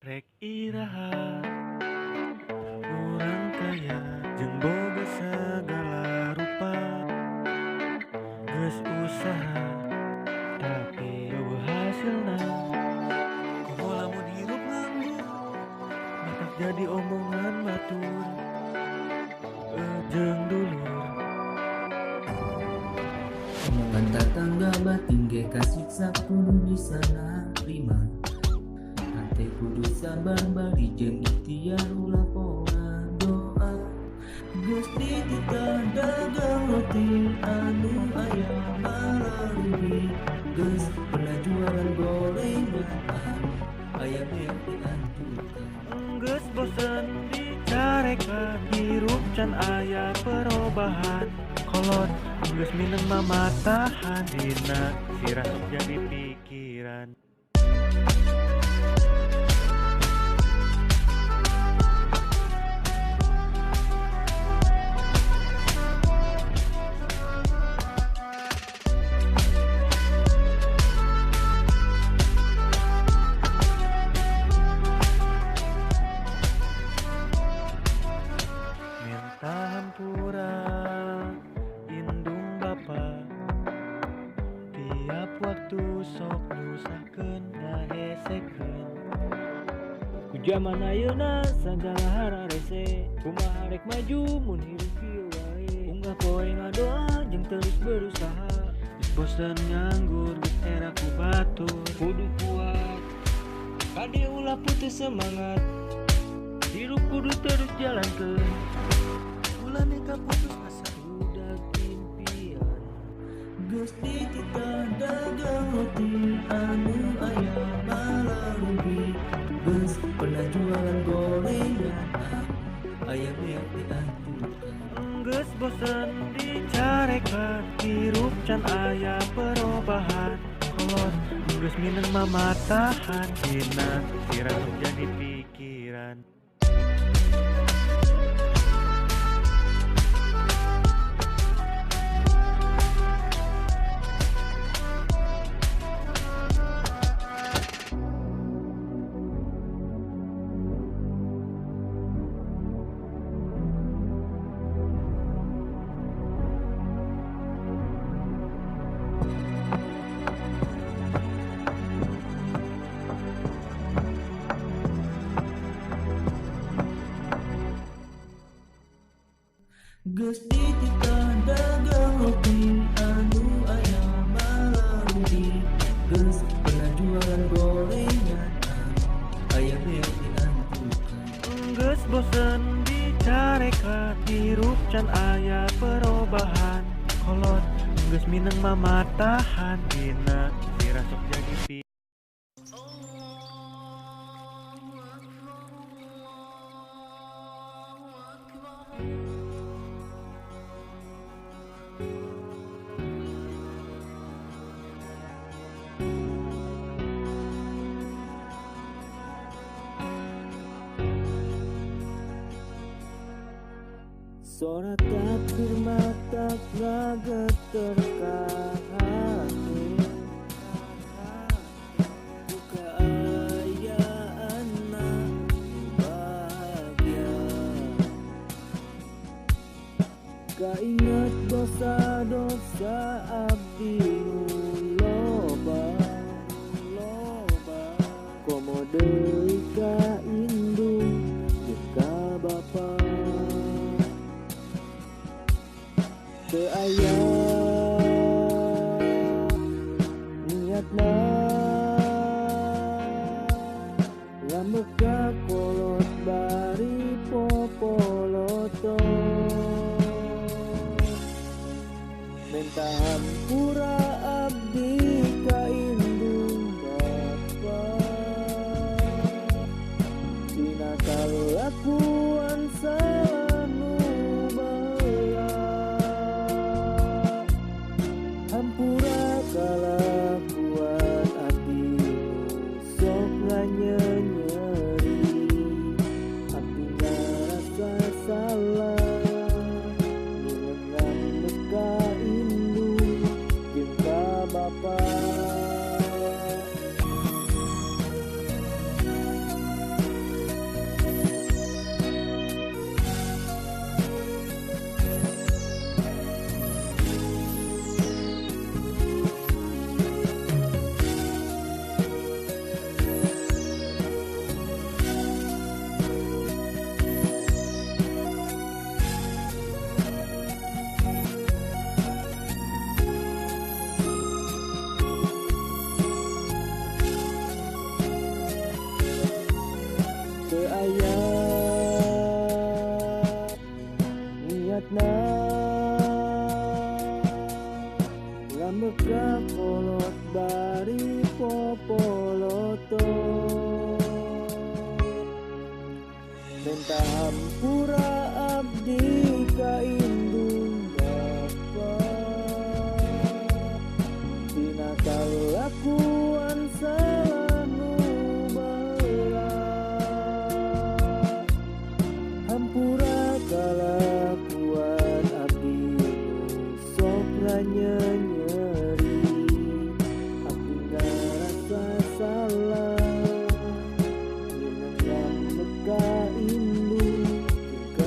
Rek iraha urang kaya jeung boga sagala rupa, geus usaha tapi eueuh hasilna. Komo lamun hirup nganggur matak jadi omongan batur jeung dulur. Omongan tetangga batin ge kasiksa kudu bisa narima. Hate kudu sabar bari jeung ikhtiar ulah pola doa. Gusti titah dagang roti anu aya malarugi. Geus pernah jualan gorengan anu aya beak dianturkan. Geus bosen dicarekan hirup can aya perubahan. Kolot geus mineng mamatahan dina sirah sok jadi pikiran. Minta hampura indung Bapa, tiap waktu sok nyusahkeun ngahesekeun. Ku jaman ayeuna sagala hara rese, kumaha rek maju mun hirup ieu wae. Unggah poe ngadoa jeung terus berusaha. Geus bosen nganggur geus era ku batur. Kudu kuat, kade ulah putus semangat. Hirup kudu terus jalankeun. Bulan eka putus asa Budak impian, Gusti titah dagang roti anu aya malarugi. Geus pernah jualan gorengan anu aya beak dianturkan. geus bosen dicarekan hirup can aya perubahan. Kolot geus mineng mamatahan dina sirah sok jadi pikiran. Gusti titah dagang roti anu aya malarugi. Geus pernah jualan gorengan anu aya beak dianturkan. Geus bosen dicarekan hirup can aya perubahan. Kolot geus mineng mamatahan dina sirah sok jadi pikiran. sorak takbir mata geter ka hati. Buka ayaan bahagia, kaingat dosa-dosa abdi nu loba. Komo deui ka indung jeung ka bapa, teu aya niatna lamun ka kolot bari popoloto. Minta hampura abdi ka indung bapa, dina kalakuan sanu beula. Hampura kalakuan abdi sok nganyenyeri, abdi ngarasa salah nyenengan ka indung Hampura abdi ka indung bapa, tina kalakuan salah nu baheula. Hampura kalakuan abdi nu sok nyeri, abdi ngarasa salah minangkan beka indung jeung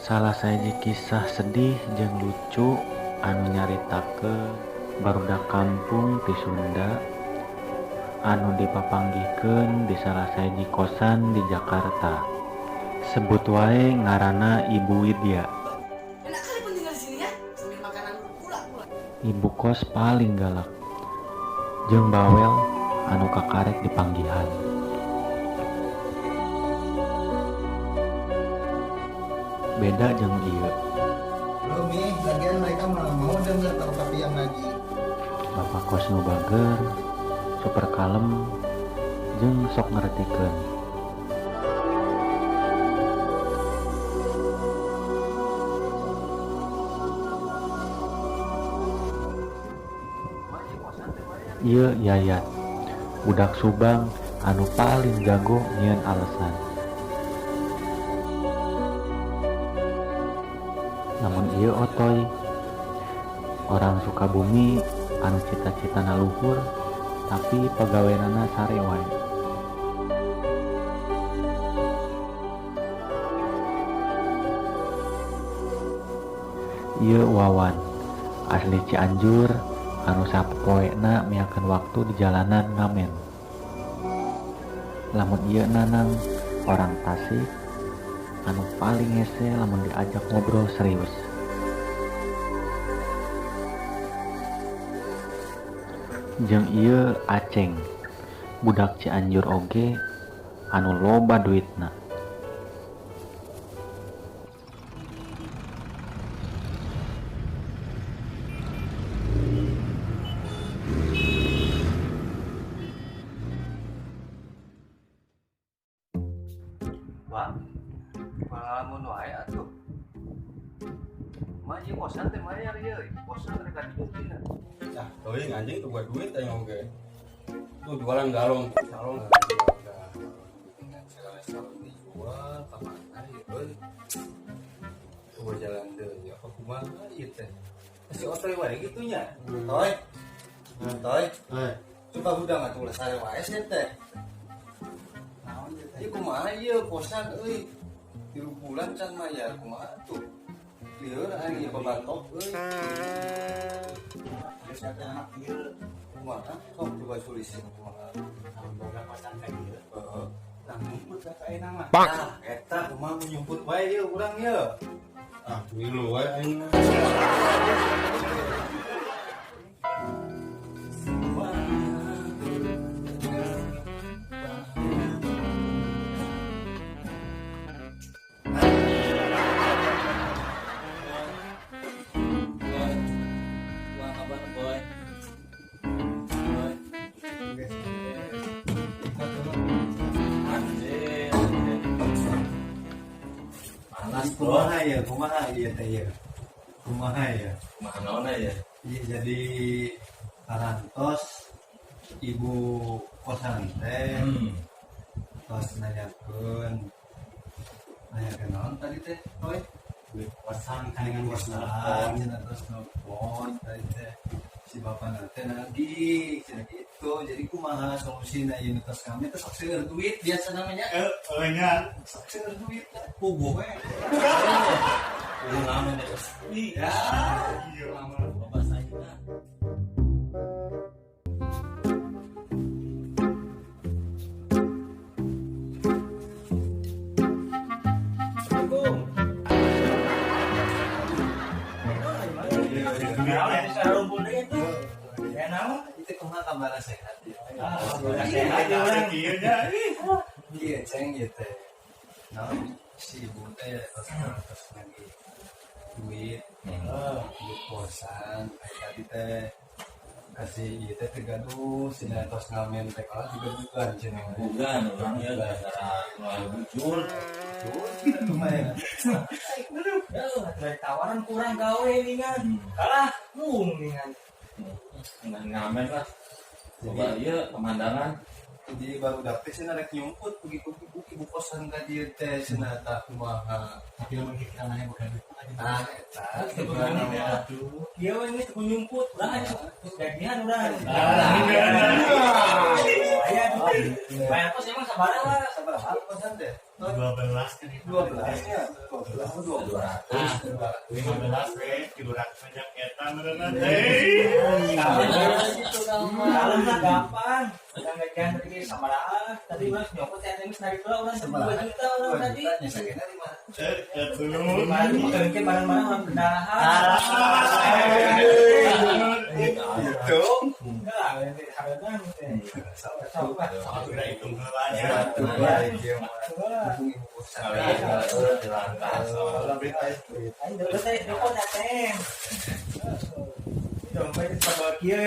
Salah saji kisah sedih jeung lucu anu nyaritakeun barudak kampung di Sunda anu dipapanggihkeun di salah saji kosan di Jakarta. Sebut wae ngaranna Ibu Widya. Enak kali pun tinggal di sini ya, sambil makanan pula. Ibu kos paling galak jeung bawel anu kakarek dipanggihan. Beda jeung ieu. Belum nih, lagian mereka malah mau denger kalau papi yang lagi. Bapak kos nu bager, super kalem, jeung sok ngertikeun. Ieu Yayat, budak Subang anu paling jago nyieun alesan. Namun ieu Otoy, orang Sukabumi anu cita-citana luhur tapi pagaweanana sare wae. Ieu Wawan, asli Cianjur anu sapoena miakeun waktu di jalanan ngamen. Lamun ieu Nanang, orang Tasik anu paling hese lamun diajak ngobrol serius. Jeung ieu Aceng, budak Cianjur oge anu loba duitna. Pak, pengalaman wae atuh. Mah ieu kosan teh mayar ieu, kosan rek dieukeun. Cah, teuing anjing tuh buat duit aja oke. Tuh jualan galon, galon. Segala sesuatu dijual, kemana gitu. Coba jalan deh, apa kumaha ieu teh. Si Otoy wae gitunya. Toy, Toy, coba udang atuh sare wae sih teh. Ieu kumaha ieu kosan euy. 3 bulan can mayar kumaha tuh. Lieur anu ieu babatok euy. Biasa anak ieu Kumaha? Sok coba tulisin kumaha. boga kosan ka ieu. Heeh. Nah, nyumput ka kaena mah. Tah, eta kumaha nyumput wae ieu urang ieu. Ah, milu wae aing. Kumaha ieu teh ieu. Kumaha ya? Kumaha naonna ya? Iya jadi parantos ibu kosan teh tos nanyakeun naon tadi teh oi duit kosan dengan kosan cenah terus nelpon tadi teh si bapak nanti nagih cenah gitu jadi kumaha solusina ieu tos kami teh sok seueur duit biasa namanya nya sok seueur duit teh puguh we Kudu ngamen ya. iya iya Bapak saya. itu kumaha kabar sehat Sehat ya orang. iya ceng gitu nah si ibu teh terus lagi duit duit kosan kayak tadi teh kasih iya teh tegaduh sini tos ngamen teh kalah juga bukan cina Bukan orangnya gara-gara bujur. lumayan Dari tawaran kurang gawe ningan, kalah ningan. Ngamen lah. Coba ieu pemandangan. jadi baru dapet sih narek nyumput pergi ibu kosan ka dieu teh cenah tah kumaha tapi lamun kita nanya bukan ah eta gimana tuh Dia ini tuh nyumput, udah terus gajian udah. Ayah tuh, bayar kos emang sabar lah. sabar kosan teh 12 kan itu. 12 ya. 12. 15 we, 300 banyak eta beneran teh. Dalam lah gampang. Udah ngejan tadi sama lah. Tadi mas nyokot yang ini dari pulau orang 2 juta orang tadi. Nyesaknya di mana? Dulu. Kemarin mungkin barang-barang orang pendarahan. Itu. Enggak, harga sama Udah hitung kelanya.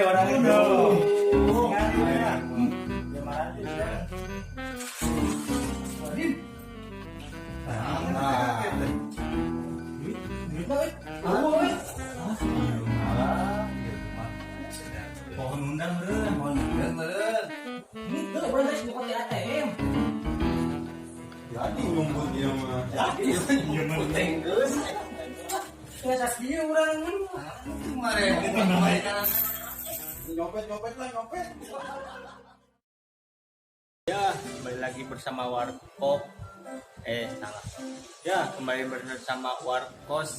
orang itu. Pohon undang meureun. Itu bener sih di ATM. Jadi numpuk dia mah. Jadi Geus. Nggak sakit orang. Kemarin kita kemarin nyopet lah. Ya, kembali lagi bersama Warkop. Salah. Ya, kembali bersama Warkos,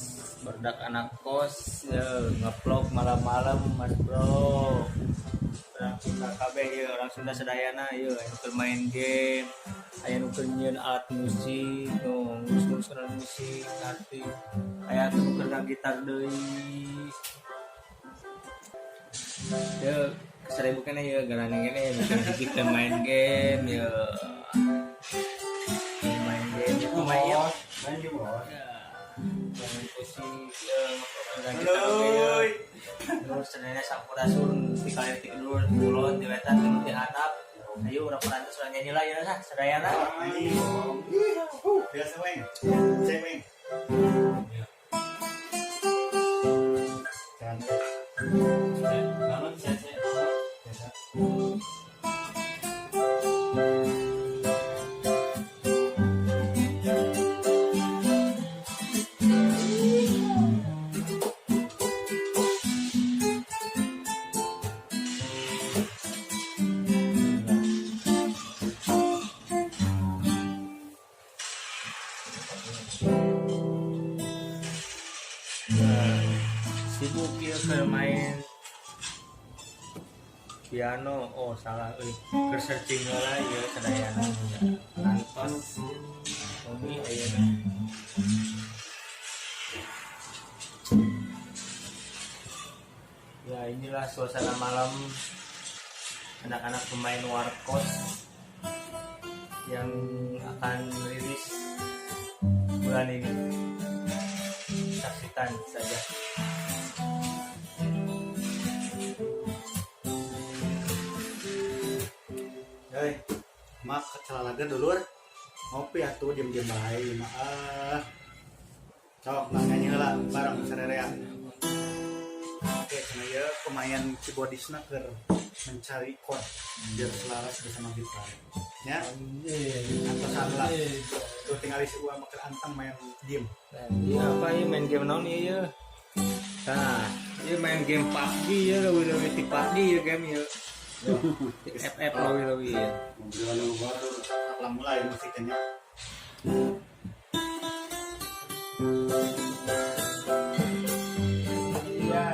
berdak anak kos. Ya, nge-vlog malam-malam, Mas Bro. Orang Sunda KB ya, orang Sunda sedayana ya, anu keur main game, aya nu keur nyieun alat musik, ngurus-ngurus alat musik, ngarti. Aya nu keur gitar deui. Ya, seribu kene ya, garane kene bikin main game ya. Main game bos. Ya. Main musik ya, ngobrol gitar ya. Terus sebenarnya sampurasun di kali tidur kulon di wetan di handap. Ayo urang parantos urang nyanyi lah ya sah sadayana. biasa weng. Cek weng. Lamun saya sibuk ya keur main piano. Oh salah keur searching lah ya sadayana antos hobi ayeuna. Ya inilah suasana malam anak-anak pemain Warkos yang akan rilis bulan ini. Saksikan saja. Hei, mak kecelalaga dulu ngopi atuh diam-diam bae mah. Cok nanya heula bareng sarerea. Oke, cenah ieu pemain keyboardisna keur mencari chord biar selaras bersama gitar. Ya. Antosan lah. Tuh tinggal isi uang makan anteng main game. Iya apa ya main game naon ieu? Nah, ieu main game PUBG ya, leuwih ti PUBG ya game ya. FF leuwih ya. Lah mulai musiknya. Iya.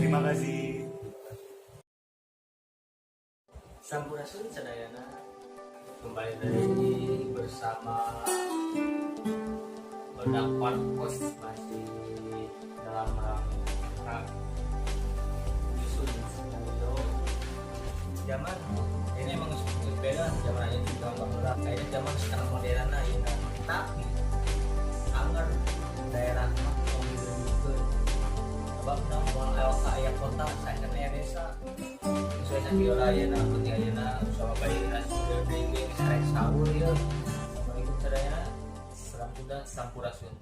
Terima kasih. Sampurasun sadayana kembali lagi bersama Berdak Warkos masih dalam rangka nyusun skenario. Zaman ini emang beda zaman ini di gambar berat kayaknya zaman sekarang modern lah ya, tapi anggar daerah mobil ke sebab namun ayah kota saya kena desa sesuai dengan wilayah na penting aja na sama bayi na sudah dingin sarek sahur ya berikut sadaya Salamkuda Sampurasun.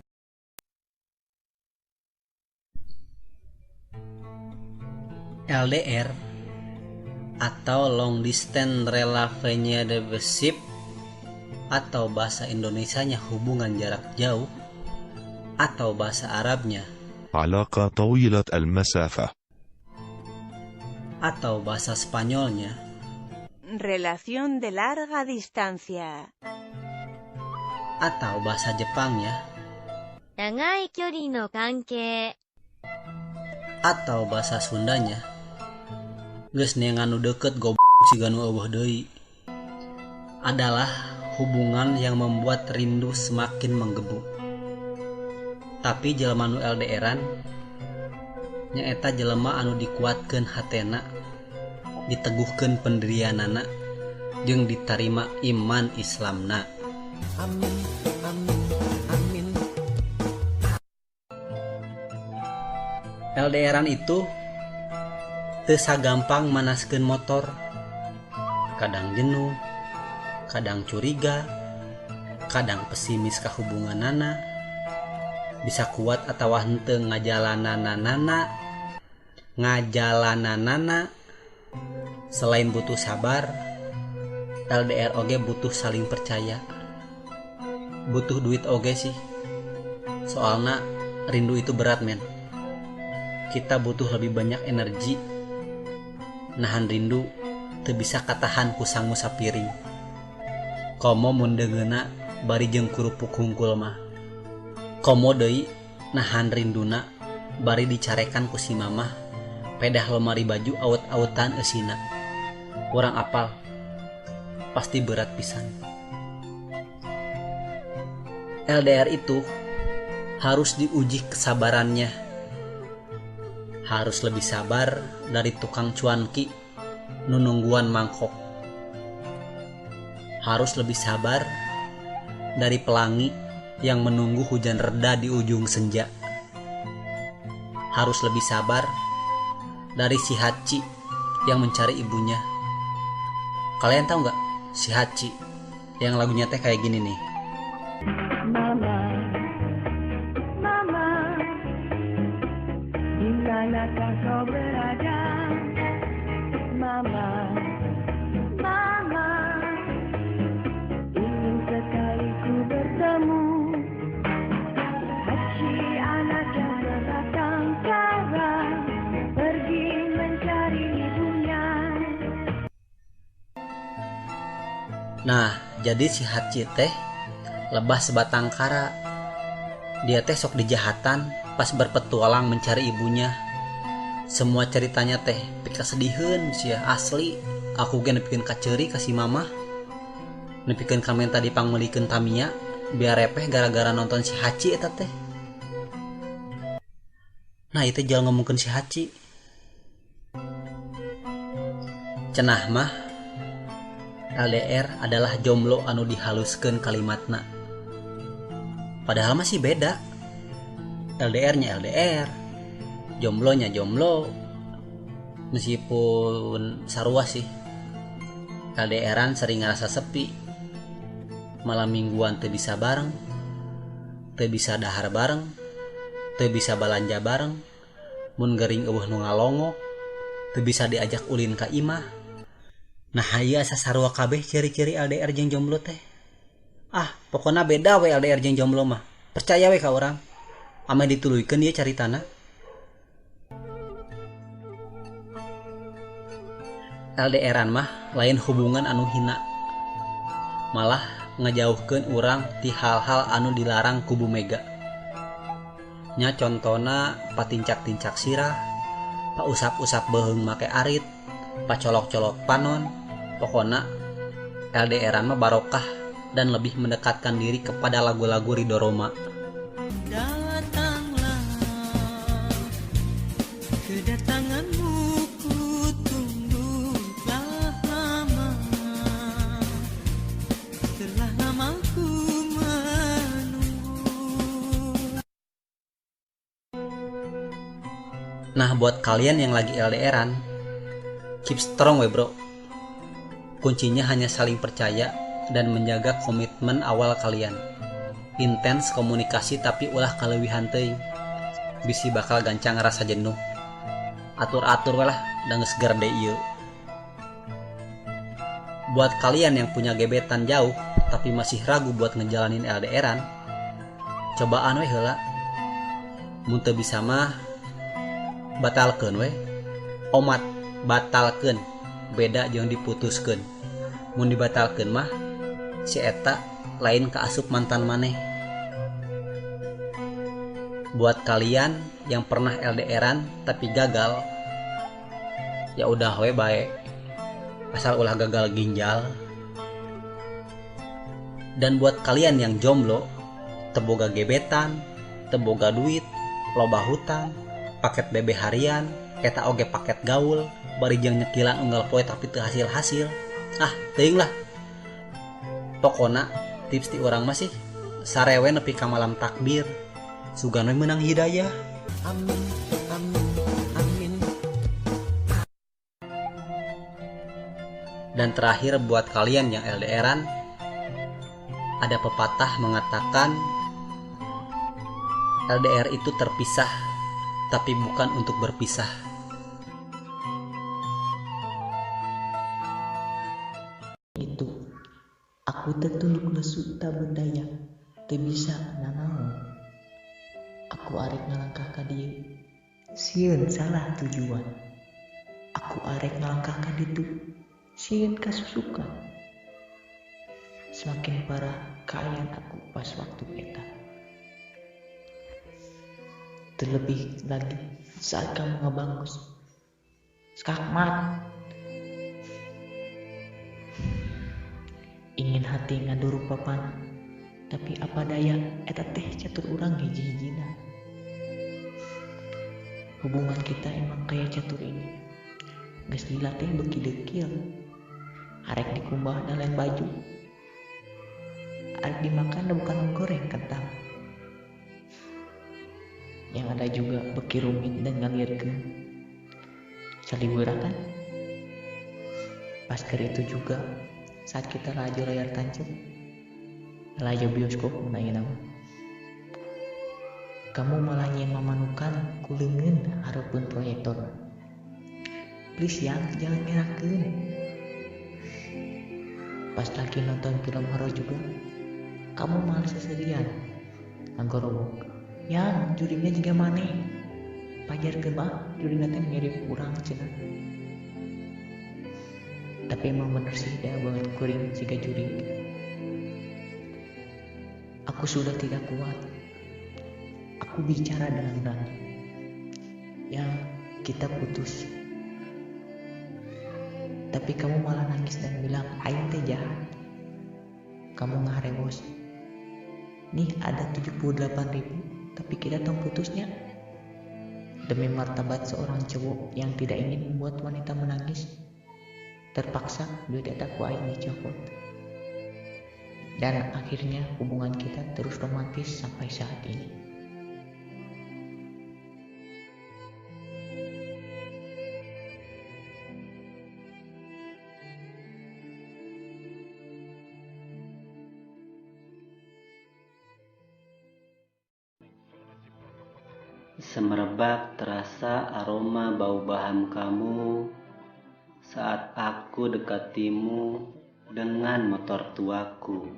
LDR atau long distance relationship atau bahasa Indonesianya hubungan jarak jauh atau bahasa Arabnya علاقة طويلة المسافة atau bahasa Spanyolnya relación de larga distancia atau bahasa Jepangnya 長い距離の関係 atau bahasa Sundanya geus neangan nu deukeut goblok siga nu eueuh deui adalah hubungan yang membuat rindu semakin menggebu. Tapi jelema nu LDRan nyaeta jelema anu dikuatkeun hatena, diteguhkeun pendirianana jeung ditarima iman Islamna. Amin, amin, amin. LDRan itu teu sagampang manaskeun motor. Kadang jenuh, kadang curiga, kadang pesimis ka hubunganana, bisa kuat atawa henteu ngajalananana. Selain butuh sabar, LDR oge butuh saling percaya. Butuh duit oge sih. Soalna rindu itu berat men. Kita butuh lebih banyak energi. Nahan rindu teu bisa katahan ku sangu sapiring. Komo mun deungeuna bari jeung kurupuk hungkul mah. Komo deui nahan rinduna bari dicarekan ku si mamah pedah lomari baju aut-autan eusina. Urang apal pasti berat pisan. LDR itu harus diuji kesabarannya. Harus lebih sabar dari tukang cuanki nu nungguan mangkok. Harus lebih sabar dari pelangi yang menunggu hujan reda di ujung senja. Harus lebih sabar dari si Haci yang mencari ibunya. Kalian tahu nggak si Haci yang lagunya teh kayak gini nih. Mama, Mama, di manakah kau berada? Mama, Mama, ingin sekali ku bertemu. Haci anak yang berbatang kara pergi mencari ibunya. Nah, jadi si Haci teh lebah sebatang kara. Dia teh sok dijahatan pas berpetualang mencari ibunya. Semua ceritanya teh pika sediheun sia asli. Aku ge nepikeun kaceuri ka si mamah. Nepikeun ka menta dipangmeulikeun Tamiya biar repeh gara-gara nonton si Haci eta teh. Nah, itu jangan ngomongkeun si Haci. Cenah mah LDR adalah jomblo anu dihaluskeun kalimatna. Padahal masih beda. LDR-nya LDR, jomblonya jomblo. Meskipun sarua sih. LDR-an sering ngerasa sepi. Malam mingguan teu bisa bareng, teu bisa dahar bareng, teu bisa balanja bareng. Mun gering eueuh nu ngalongo, teu bisa diajak ulin ka imah. Nah, ieu asa sarua kabeh ciri-ciri LDR jeung jomblo teh. Ah, pokona beda we LDR jeung jomblo mah. Percaya we ka urang. Ame dituluykeun ieu caritana. LDR-an mah lain hubungan anu hina. Malah ngajauhkeun urang ti hal-hal anu dilarang ku Bumega. Nya contona patincak-tincak sirah, pausap-usap beheung make arit, pacolok-colok panon. Pokona LDR-an mah barokah dan lebih mendekatkan diri kepada lagu-lagu Ridho Roma. Datanglah, kedatanganmu ku tunggu lama. Telah lama ku menunggu. Nah, buat kalian yang lagi LDRan, keep strong we bro. Kuncinya hanya saling percaya dan menjaga komitmen awal kalian. Intens komunikasi tapi ulah kalewihan teuing. Bisi bakal gancang rasa jenuh. Atur-atur we lah, da geus ger deui ieu. Buat kalian yang punya gebetan jauh tapi masih ragu buat ngejalanin LDRan, cobaan we heula. Mun teu bisa mah batalkeun we. Omat batalkeun, beda jeung diputuskeun. Mun dibatalkeun mah si eta lain kaasup mantan maneh. Buat kalian yang pernah LDRan tapi gagal, ya udah we bae. Asal ulah gagal ginjal. Dan buat kalian yang jomblo, teboga gebetan, teboga duit, loba hutang, paket BB harian, eta oge paket gaul, bari jeung nyekilan unggal poe tapi teu hasil-hasil. Ah, teuing lah. Pokona tips ti urang mah sih sarewe nepi ka malam takbir, sugan we menang hidayah. Amin, amin, amin. Dan terakhir buat kalian yang LDRan, ada pepatah mengatakan LDR itu terpisah, tapi bukan untuk berpisah. Itu aku tertunduk lesu tak berdaya, teu bisa nanaon. Aku arek ngalangkah ka dieu, sieun salah tujuan. Aku arek ngalangkah ka ditu, sieun kasusukan. Semakin parah keayaan aku pas waktu eta. Terlebih lagi saat kamu ngebangus, skakmat. Ingin hati ngaduru papan, tapi apa daya eta teh catur urang hiji-hijina. Hubungan kita emang kayak catur ini, geus dilatih beki dekil, arek dikumbah dan lain baju, arek dimakan dan bukan menggoreng kentang. Yang ada juga beki rumit dan ngalirkeun saliweuran kan. Pas keur itu juga saat kita laju layar tancap, laju bioskop menanya nama, kamu malah nyen mamanukan kuleungeun hareupeun proyektor. Please yang jangan nyerahkeun. Pas lagi nonton film horor juga, kamu malah seserian nganggorowok. Yang jurinya juga maneh, pajar kebah jurinya teh mirip kurang cenah. Tapi emang bener sih dah banget kuring jika juri. Aku sudah tidak kuat. Aku bicara dengan berani. Yang kita putus. Tapi kamu malah nangis dan bilang aing teh jahat. Kamu ngaharewos. Nih ada 78.000, tapi kita tong putusnya. Demi martabat seorang cowok yang tidak ingin membuat wanita menangis, terpaksa duit aku aing dicopot. Dan akhirnya hubungan kita terus romantis sampai saat ini. Semerbak terasa aroma bau bahan kamu saat aku dekatimu dengan motor tuaku.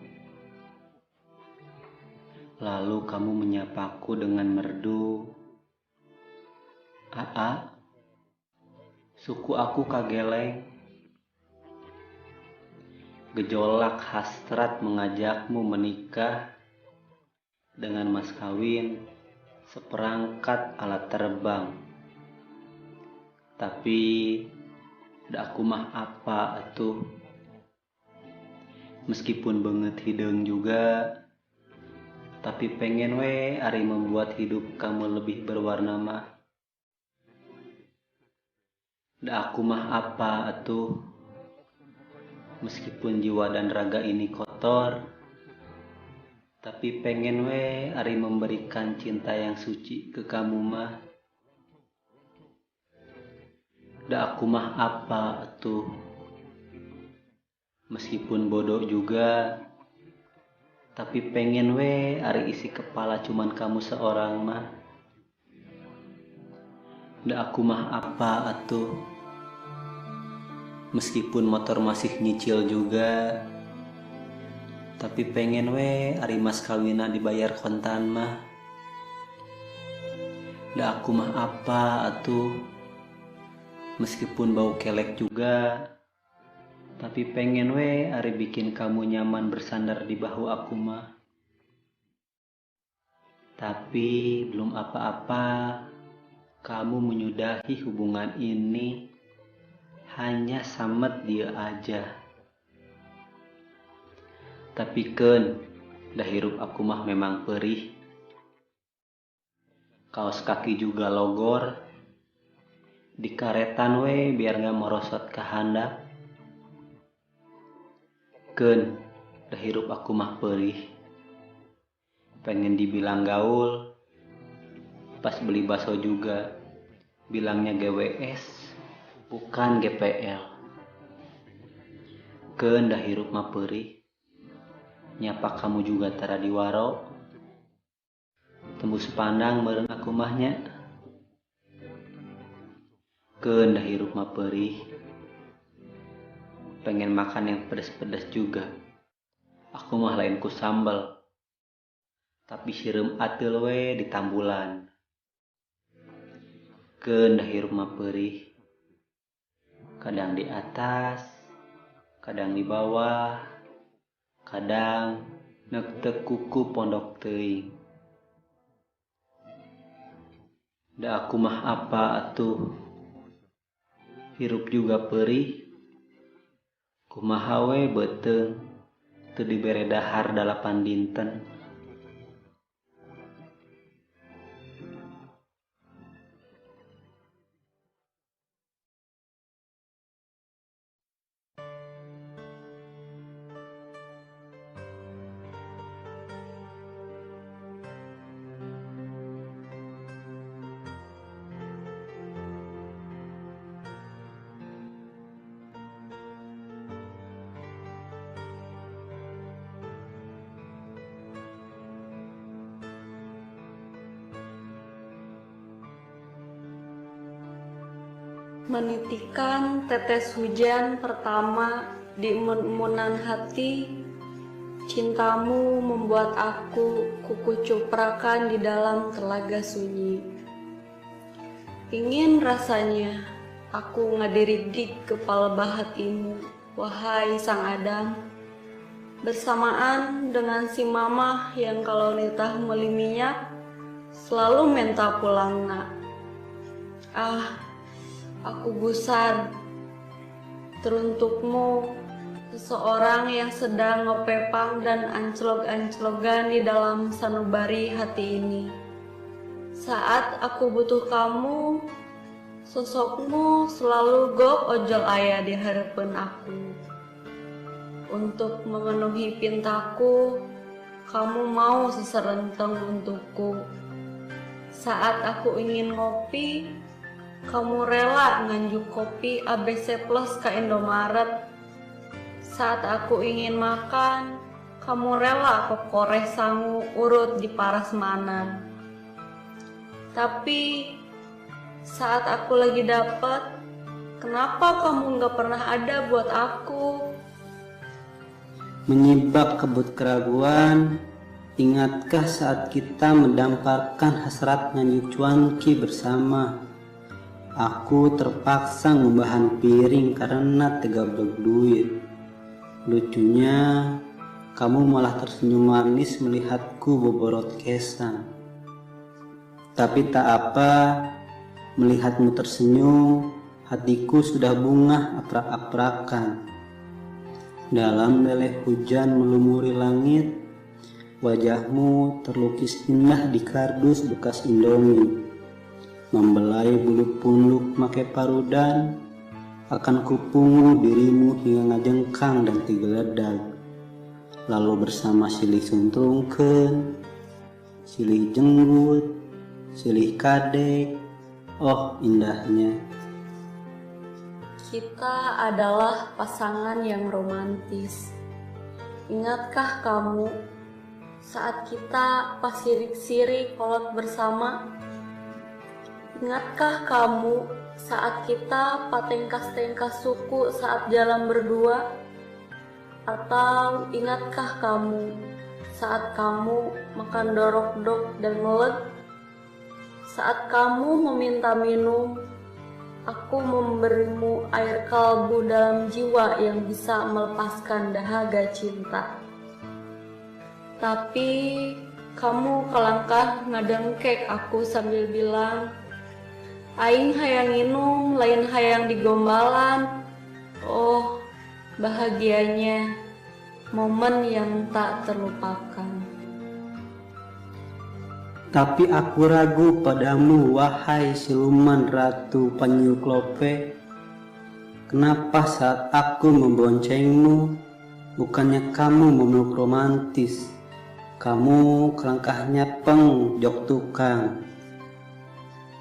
Lalu kamu menyapaku dengan merdu. Aa, suku aku kageleng. Gejolak hasrat mengajakmu menikah dengan mas kawin seperangkat alat terbang. Tapi da aku mah apa atuh. Meskipun banget hidung juga, tapi pengen we ari membuat hidup kamu lebih berwarna mah. Da aku mah apa atuh. Meskipun jiwa dan raga ini kotor, tapi pengen we ari memberikan cinta yang suci ke kamu mah. Da aku mah apa tuh? Meskipun bodoh juga, tapi pengen we ari isi kepala cuman kamu seorang mah. Da aku mah apa atuh? Meskipun motor masih nyicil juga, tapi pengen we ari mas kawina dibayar kontan mah. Da aku mah apa atuh? Meskipun bau kelek juga, tapi pengen we ari bikin kamu nyaman bersandar di bahu aku mah. Tapi belum apa-apa, kamu menyudahi hubungan ini hanya samet dia aja. Tapi kan dah hirup aku mah memang perih. Kaos kaki juga logor, dikaretan we biar gak merosot ke handap. Kan dah hirup aku mah perih. Pengen dibilang gaul, pas beli bakso juga bilangnya GWS bukan GPL. Keun dah hirup mah perih. Nyapa kamu juga tara diwaro. Tembus pandang meureun aku mahnya. Keun dah hirup mah perih. Pengen makan yang pedas-pedas juga. Aku mah lain ku sambal. Tapi sireum ateul we di tambulan. Keun dah hirup mah perih. Kadang di atas, kadang di bawah, kadang neuk teu kuku pondok teuing. Da aku mah apa atuh? Hirup juga perih. Kumaha we beuteung teu dibere dahar 8 dinten. Menitikan tetes hujan pertama di emun-emunan hati, cintamu membuat aku kukucuprakan di dalam telaga sunyi. Ingin rasanya aku ngadirik kepala bahatimu, wahai sang Adam, bersamaan dengan si mamah yang kalau nitah meuli minyak selalu minta pulangna. Aku gusar teruntukmu, seseorang yang sedang ngepepang dan anclog-anclogan di dalam sanubari hati ini. Saat aku butuh kamu, sosokmu selalu gok ojol aya di harapan aku. Untuk memenuhi pintaku, kamu mau seserenteng untukku. Saat aku ingin ngopi, kamu rela nganjuk kopi ABC Plus ke Indomaret. Saat aku ingin makan, kamu rela kokoreh sangu urut di parasmanan. Tapi saat aku lagi dapet, kenapa kamu gak pernah ada buat aku? Menyibak kebut keraguan, ingatkah saat kita mendamparkan hasrat nganjuk cuanki bersama? Aku terpaksa ngubahan piring karena tegablek duit. Lucunya, kamu malah tersenyum manis melihatku boborot kesan. Tapi tak apa, melihatmu tersenyum, hatiku sudah bunga aprak-aprakan. Dalam leleh hujan melumuri langit, wajahmu terlukis indah di kardus bekas Indomie. Membelai bulu punduk make parudan, akan kupungu dirimu hingga ngajengkang dan tigeledag. Lalu bersama silih suntrungkeun, silih jenggut, silih kadek, oh indahnya. Kita adalah pasangan yang romantis. Ingatkah kamu saat kita pas sirik-sirik kolot bersama? Ingatkah kamu saat kita patengkas-tengkas suku saat jalan berdua? Atau ingatkah kamu saat kamu makan dorok-dok dan melek? Saat kamu meminta minum, aku memberimu air kalbu dalam jiwa yang bisa melepaskan dahaga cinta. Tapi kamu kelangkah ngadengkek aku sambil bilang, aing hayang nginum, lain hayang digombalan. Oh, bahagianya momen yang tak terlupakan. Tapi aku ragu padamu, wahai siluman ratu penyu klope. Kenapa saat aku memboncengmu, bukannya kamu memeluk romantis, kamu kelangkahnya peng jok tukang.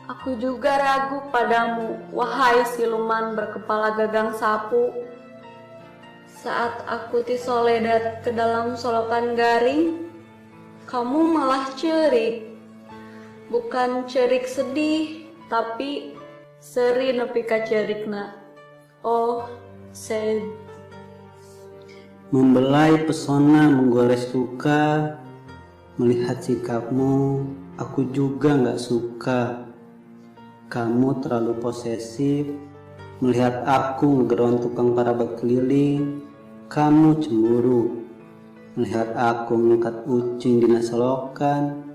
Aku juga ragu padamu, wahai siluman berkepala gagang sapu. Saat aku tisoledat ke dalam solokan garing, kamu malah cerik. Bukan cerik sedih, tapi seri nepi ka cerikna. Oh, sad. Membelai pesona menggores luka, melihat sikapmu, aku juga gak suka. Kamu terlalu posesif, melihat aku ngegeron tukang parabat keliling, kamu cemburu. Melihat aku ngangkat ucing dina solokan,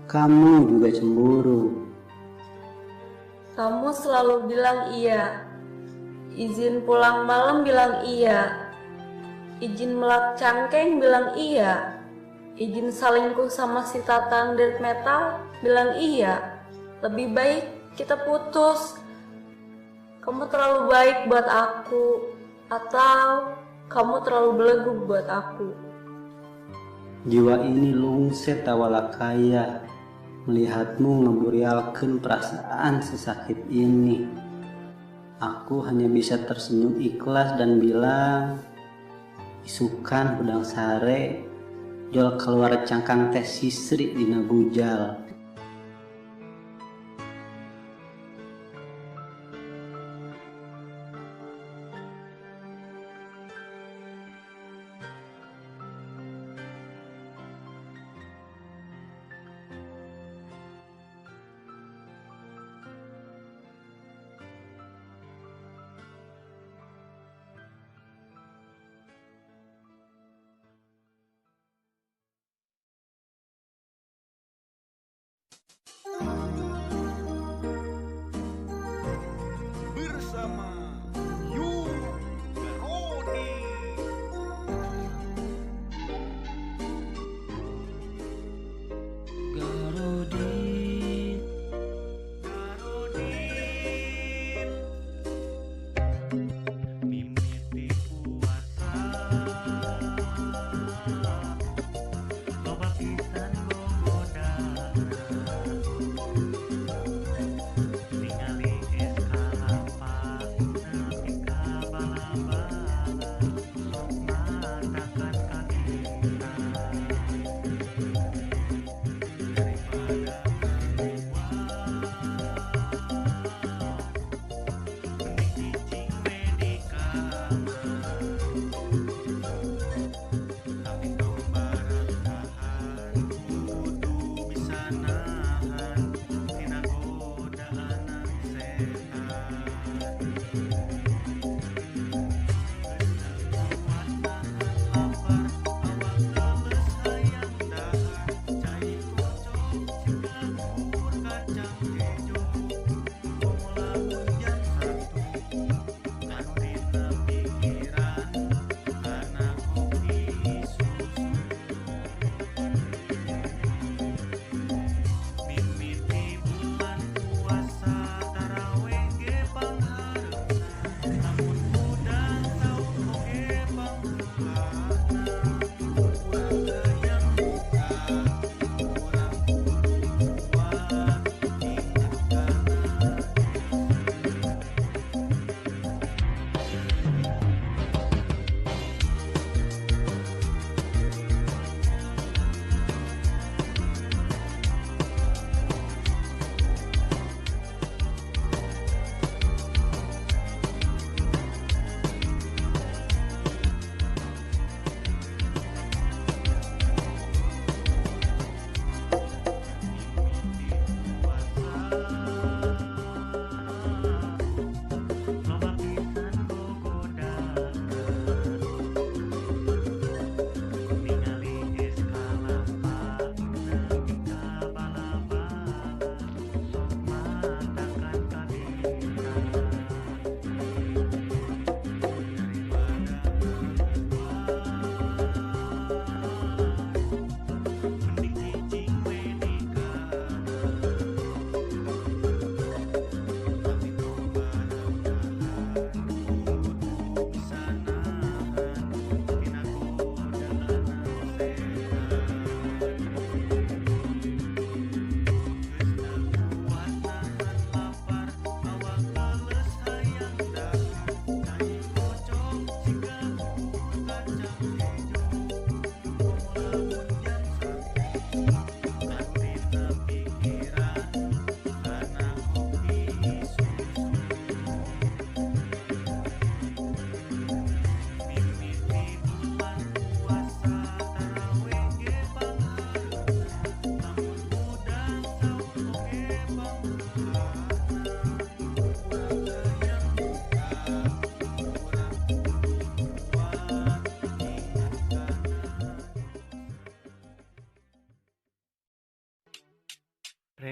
kamu juga cemburu. Kamu selalu bilang iya. Izin pulang malam bilang iya. Izin melak cangkeng bilang iya. Izin salingkuh sama si tatang death metal bilang iya. Lebih baik kita putus. Kamu terlalu baik buat aku. Atau kamu terlalu belegu buat aku. Jiwa ini lungset tawala kaya, melihatmu ngeburialkeun perasaan sesakit ini. Aku hanya bisa tersenyum ikhlas dan bilang, isukan udang sare, jol keluar cangkang teh sisri dina bujal.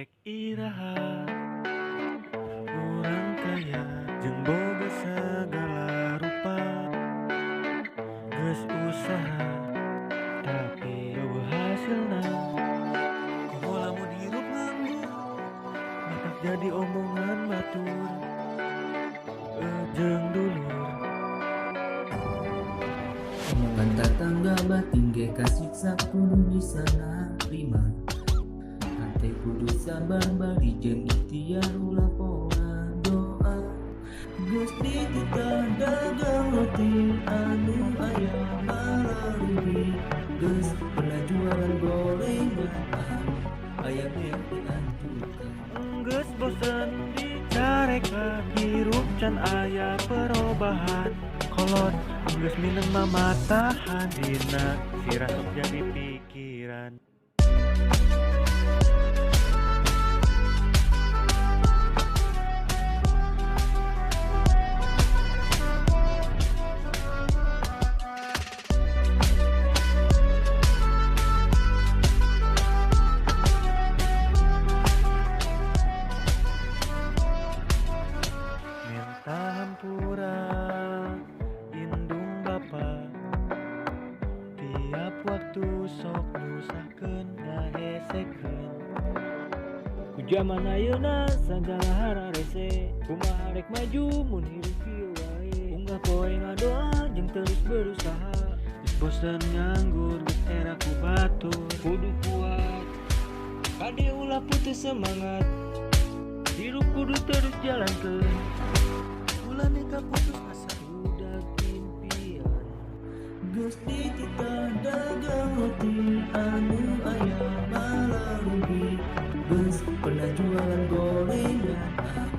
rek iraha urang kaya jeung boga segala rupa geus usaha tapi eueuh hasilna komo lamun hirup nganggur matak jadi omongan batur jeung dulur omongan tetangga batin ge kasiksa kudu bisa narima hate kudu sabar bari jeung ikhtiar ulah pola doa Gusti kita dagang roti anu aya malarugi geus pernah jualan gorengan aya beak dianjurkan geus bosen dicarekan hirup can aya perubahan kolot geus mineng mamatahan dina sirah sok jadi pikiran minta hampura indung bapa tiap waktu sok nyusahkeun ngahesekeun ku jaman ayeuna sagala hararese kumaha rek maju mun hirup ieu wae unggah poe ngadoa jeung terus berusaha geus bosen nganggur geus era ku batur kudu kuat kade ulah putus semangat hirup kudu terus jalankeun ulah nikah putus asa budak impian Gusti kita dagang roti anu aya malarugi geus pernah jualan gorengan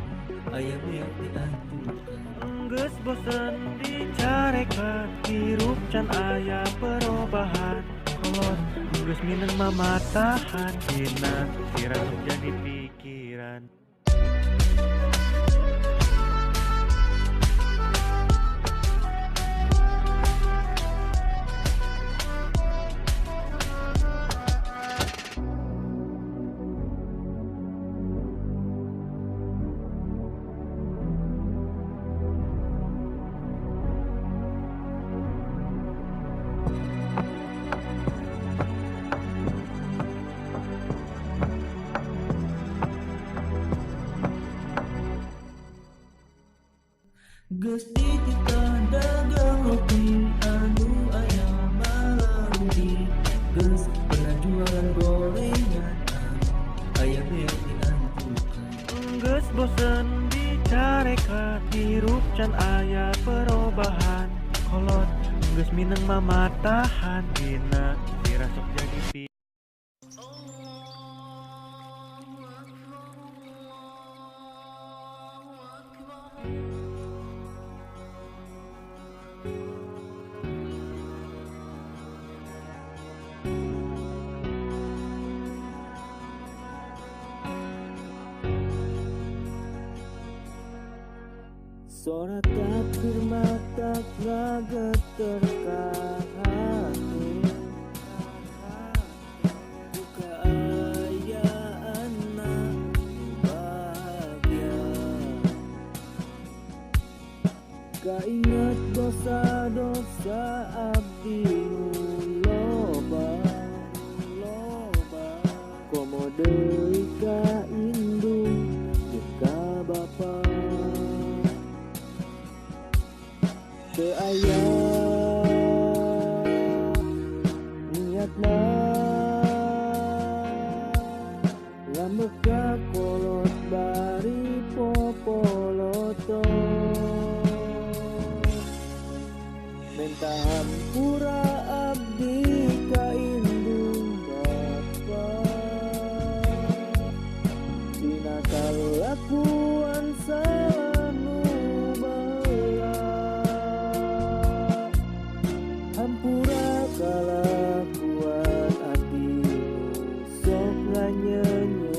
aya beak dianjurkan geus bosen dicarekan hirup can aya perubahan kolot geus mineng mamatahan dina sirah sok jadi pikiran Gusti kita dagang roti anu aya malarugi geus pernah jualan gorengan aya beak dianjurkan geus bosen dicarekan hirup can aya perubahan kolot geus mineng mamatahan dina sirah sok jadi pikiran Suara takbir mata geter ka hati buka ayana bahagia kaingat dosa-dosa abdi loba komo deui ka indung ka bapa teu aya niatna lamun ka kolot bari popoloto minta hampura abdi ka indung bapa dina kalakuan sanu hampura kalakuan abdi sok nganyeri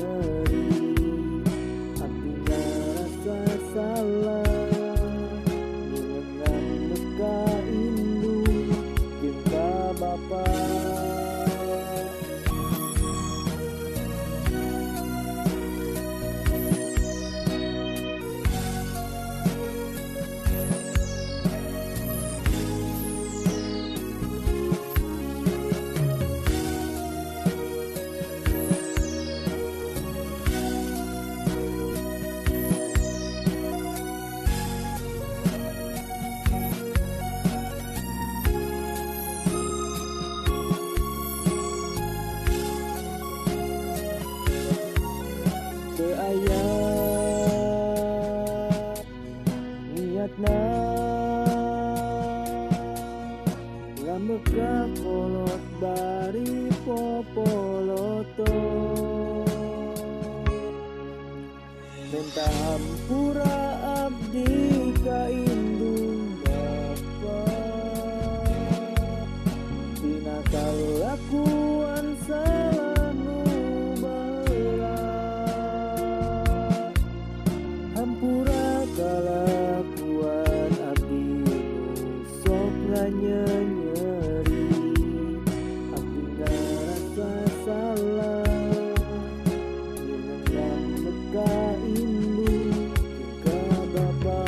abdi ngarasa salah nyenengan muka indung jeung ka bapa Lambeka kolot bari popoloto Minta hampura abdi ka indung bapa Tina kalakuan salah nu bala Hampura kalakuan abdi nu sok nganyeri Abdi ngarasa salah Minang beka indung ka bapa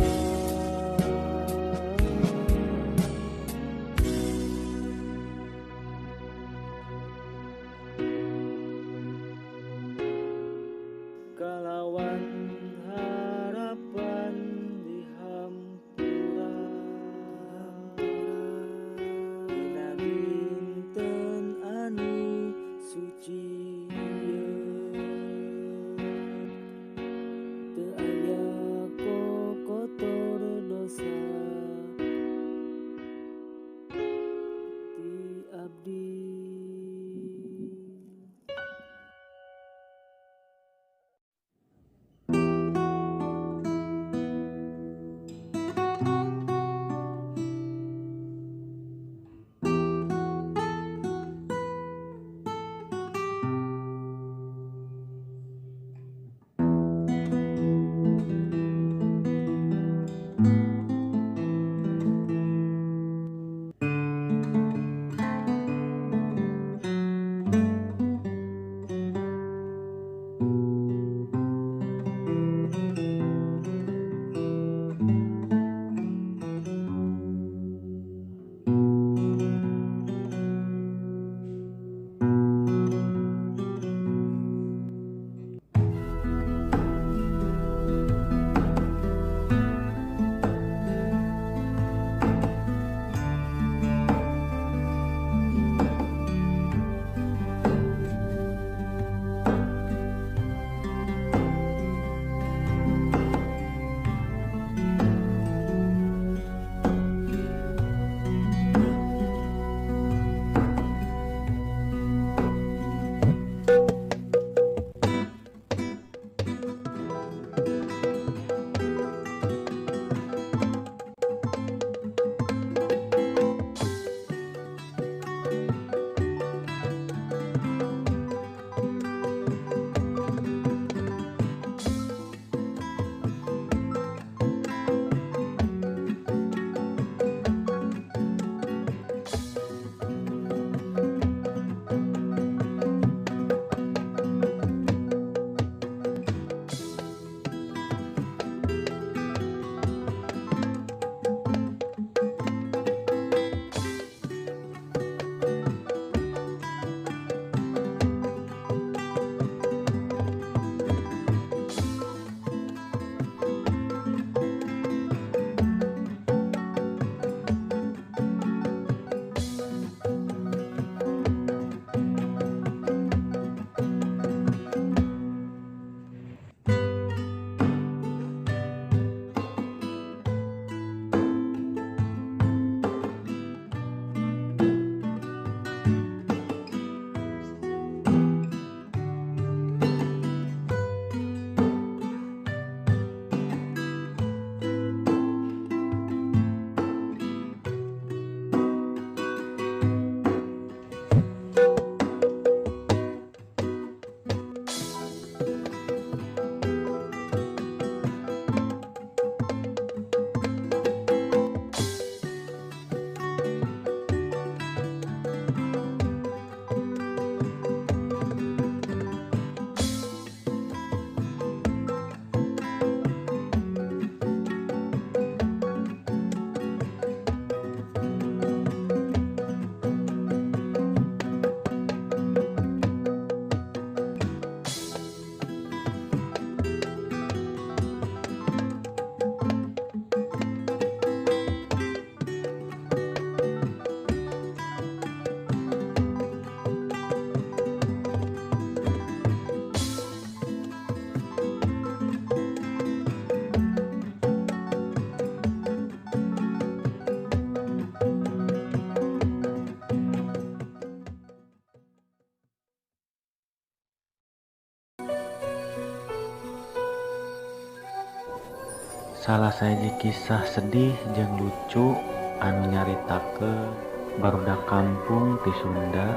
salah saja kisah sedih jeung lucu anu nyaritakeun barudak kampung ti Sunda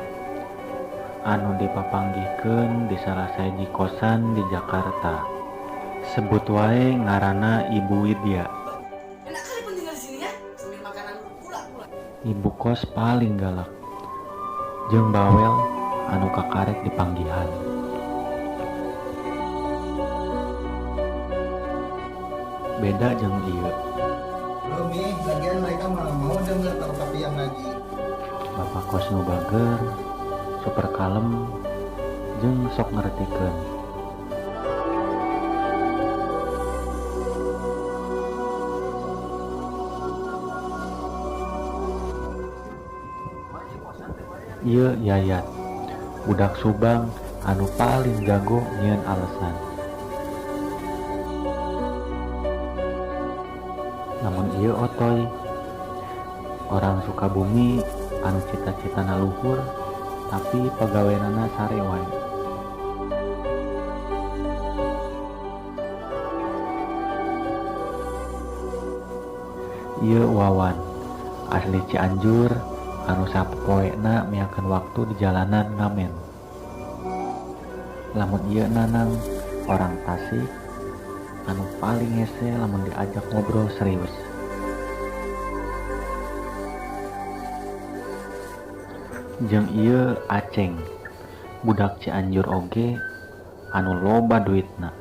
anu dipapanggihkeun di salah saji kosan di Jakarta. Sebut wae ngaranna Ibu Widya. Enak kali pun tinggal di sini ya, sambil makanan pula. Ibu kos paling galak jeung bawel anu kakarek dipanggihan. Beda jeung ieu. Belum nih, lagian mereka malah mau denger kalau papi yang lagi. Bapak kos nu bager, super kalem, jeung sok ngertikeun. Ieu Yayat, budak Subang anu paling jago nyieun alesan. Namun ieu Otoy, orang Sukabumi anu cita-citana luhur tapi pagaweanana sare wae. Ieu Wawan, asli Cianjur anu sapoena miakeun waktu di jalanan ngamen. Lamun ieu Nanang, orang Tasik anu paling hese lamun diajak ngobrol serius. Jeung ieu Aceng, budak Cianjur oge anu loba duitna.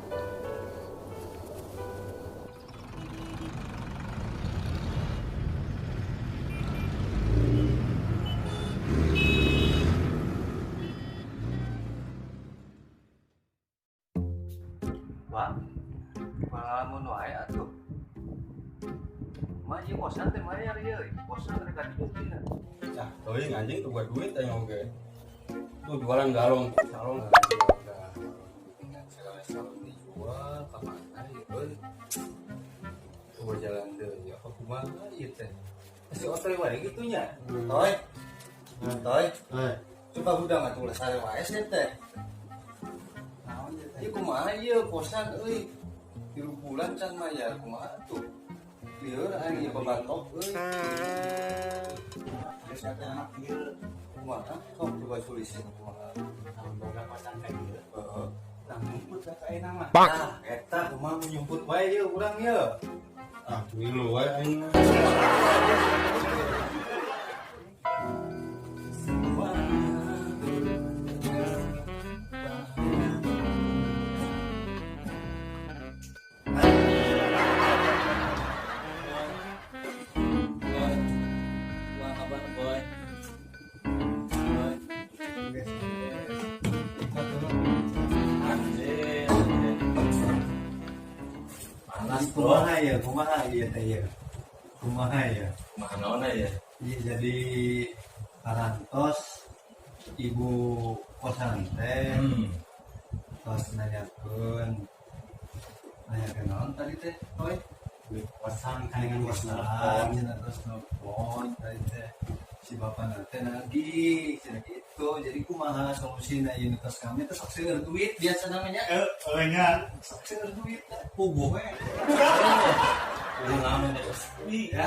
Wah, pengalaman wae atuh. Mah ieu kosan teh mayar ieu, kosan teh ka dijutina. Cah, teuing anjing tuh buat duit aja oke. Tuh jualan galon, galon. Dengan segala sesuatu dijual, kemana ya kan? Tuh jalan deh, ya apa kumaha ieu teh? Si Otoy wae gitunya. Toy. Toy. Coba budang atuh sare wae teh. Ieu kumaha ieu kosan euy. 3 bulan can mayar kumaha tuh? Lieur anu ieu babatok euy. Geus atuh anak ieu. Kumaha? Sok coba tulisin kumaha. Namun boga kosan ka ieu. Heeh. Tah nyumput ka ayeuna mah. Tah eta kumaha mun nyumput wae ieu urang ieu. Ah, milu wae aing. Kumaha ieu teh ieu. Kumaha ya? Kumaha naon ya? Jadi parantos ibu kosan teh tos nanyakeun naon tadi teh? Oi, kosan kaingan kosan terus nelpon tadi teh si bapak teh nagih cenah gitu. Jadi kumaha solusina ieu tos kami teh sok seueur duit biasa namanya. Nya sok seueur duit puguh we. Ngamen teh. Iya.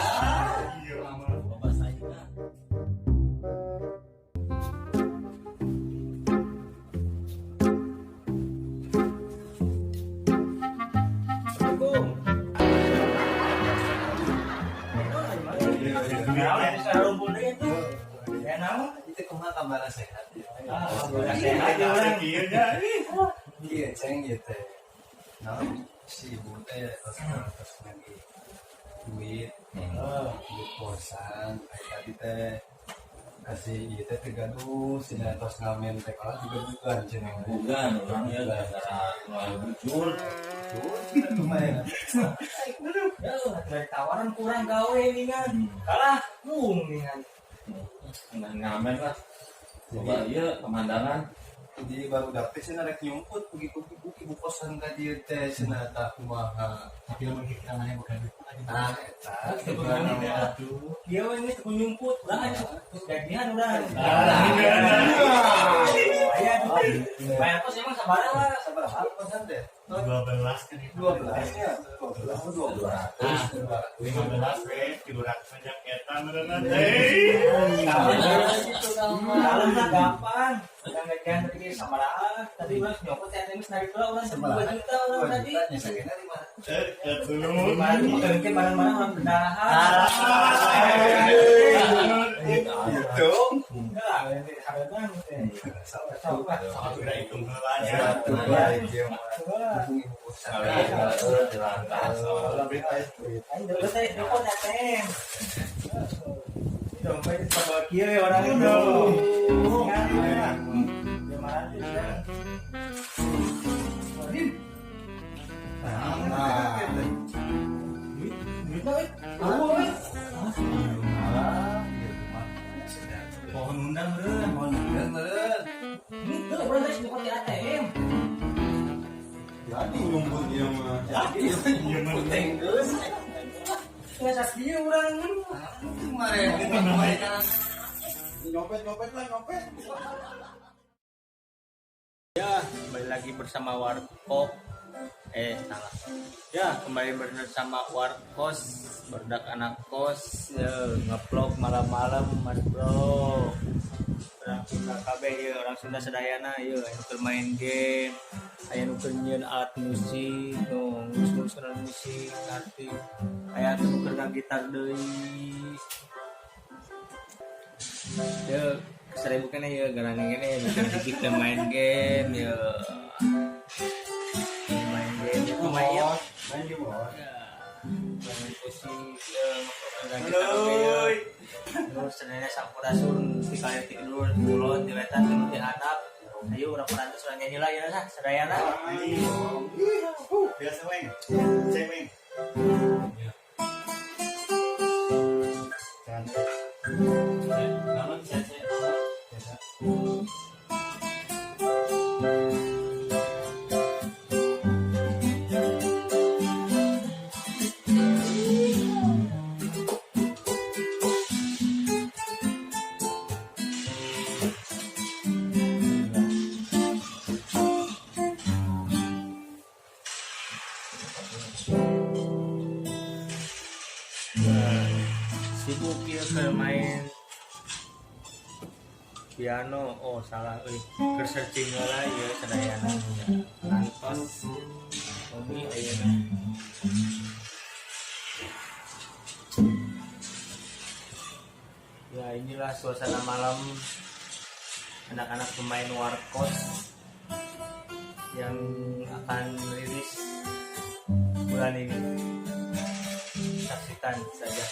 Iya lama bahasa juga. Kabar sehat ya. Sehat ya orang kieunya. Iya, ceng ieu teh. Naon si ibu teh terus lagi duit. Duit kosan kayak tadi teh kasih ieu teh tegaduh cenah tos ngamen teh kalah juga bukan cenah. Bukan, orangnya gara-gara bujur. Lumayan. Dari tawaran kurang gawe ningan. Kalah ningan. Ngamen lah. Coba iya pemandangan. Jadi baru dapet sih narek nyumput pergi-pergi ibu kosan ka dieu teh cenah tah kumaha. Tapi mun kita nanya bukan duit lagi. Nah, eta aduh. Dia ini tuh nyumput lah terus gajian udah. Bayar kos emang sabar lah, sabar kosan teh. 12 kan 12 ya. Kalau nggak gampang, udah ngejan tadi sama lah. Tadi mas nyopot yang ini dari pulau orang 2 juta orang tadi. Mungkin barang-barang orang bendahan. Itu. Enggak, harga sama tidak hitung kelanya. Dompet sama kiri orang itu. Pohon undang meren, pohon undang meren. Ini tuh berarti seperti ATM. Jadi ngumpul dia mah. Jadi penting terus. Kayak dia orang kemarin kita mainkan. Nyopet lah. Ya, kembali lagi bersama Warkop. Salah. Ya, kembali bersama Warkos, berdak anak kos, ngeplok malam-malam, Mas Bro. Orang Sunda KB ya, orang Sunda sedayana ya, yang main game, aya nu keur alat musik, ngurus alat musik, ngerti. Aya nu keur gitar deui. Ya, seribu kan ya, garangan ya, bikin main game ya. Main game main musik terus sebenarnya sampurasun di kali tidur mulut di wetan di hadap ayo orang perantus orang nyanyi lah ya sah sedayana biasa weng ceweng kan namun biasa sibuk ya bermain piano. Oh salah, ke searching lah ya sedayana antos hobi ayeuna. Ya inilah suasana malam anak-anak pemain Warkos yang akan rilis bulan ini. Saksikan saja.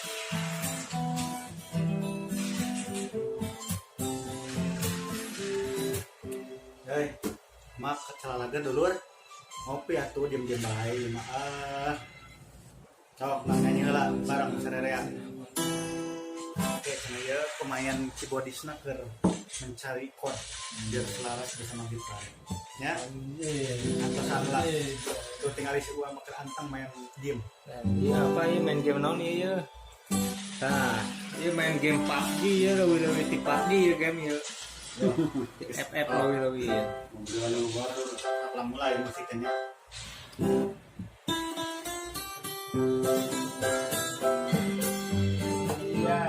Hei, mak kecelalaga dulu ngopi atuh diam-diam bae mah. Cok nanya lah bareng sarerea. Oke, saya pemain keyboardisna keur mencari chord biar selaras bersama kita. Ya. Atau salah. Tuh tinggal isi gua makan antang main game. Iya apa ya main game naon ya? Nah, ini main game PUBG ya, lebih di PUBG ya game ya. FF lebih ya. Lah mulai musiknya. Iya.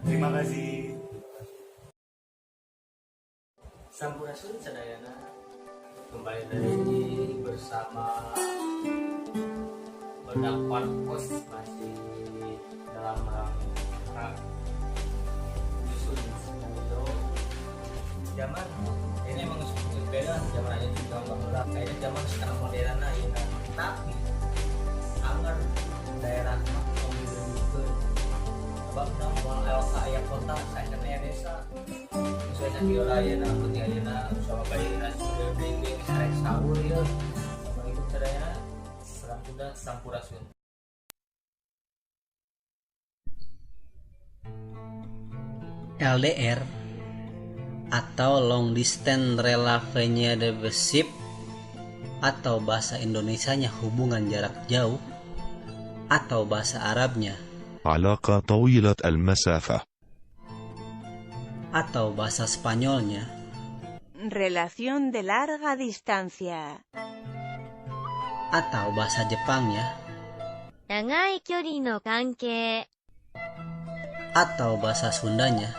Terima kasih. Sampurasun sedayana kembali lagi bersama Bedak Warkos masih dalam rangka nyusun skenario zaman ini emang beda zaman aja juga nggak kayaknya zaman sekarang modern ya tapi agar daerah sebab namun LK ayah kota saya kan desa saya sakit orang ya nak putih aja nak sama bayi nak sudah bingking sarek sahur ya kuda sampurasun. LDR atau long distance relationship atau bahasa Indonesianya hubungan jarak jauh atau bahasa Arabnya علاقة طويلة المسافة atau bahasa Spanyolnya relación de larga distancia atau bahasa Jepangnya 長い距離の関係 atau bahasa Sundanya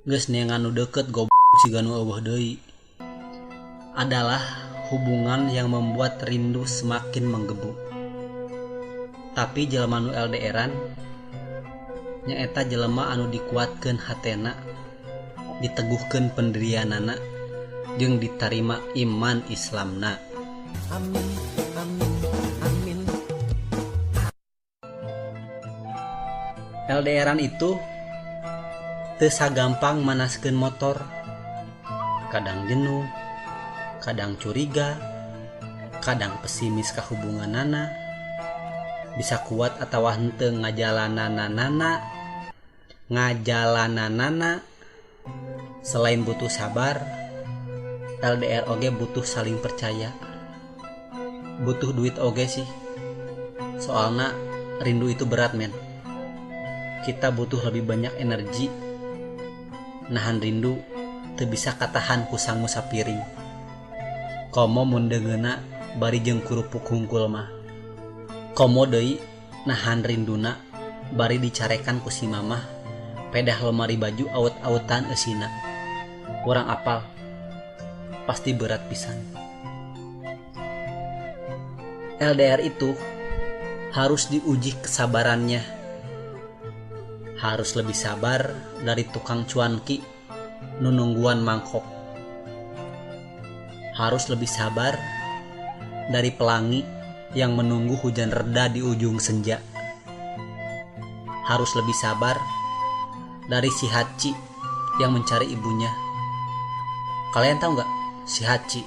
geus neangan nu deket goblok siga nu eueuh deui adalah hubungan yang membuat rindu semakin menggebu. Tapi jelema nu LDRan nyaeta jelema anu dikuatkeun hatena, diteguhkeun pendirianana jeung ditarima iman Islamna. Amin, amin, amin. LDRan itu teu sagampang manaskeun motor. Kadang jenuh, kadang curiga, kadang pesimis ka hubunganana, bisa kuat atawa henteu ngajalananana. Selain butuh sabar, LDR oge butuh saling percaya. Butuh duit oge sih. Soalna rindu itu berat men. Kita butuh lebih banyak energi. Nahan rindu teu bisa katahan ku sangu sapiring. Komo mun deungeuna bari jeung kurupuk hungkul mah. Komo deui nahan rinduna bari dicarekan ku si mamah pedah lemari baju aut-autan eusina. Urang apal pasti berat pisan. LDR itu harus diuji kesabarannya. Harus lebih sabar dari tukang cuanki nu nungguan mangkok. Harus lebih sabar dari pelangi yang menunggu hujan reda di ujung senja. Harus lebih sabar dari si Haci yang mencari ibunya. Kalian tahu nggak si Haci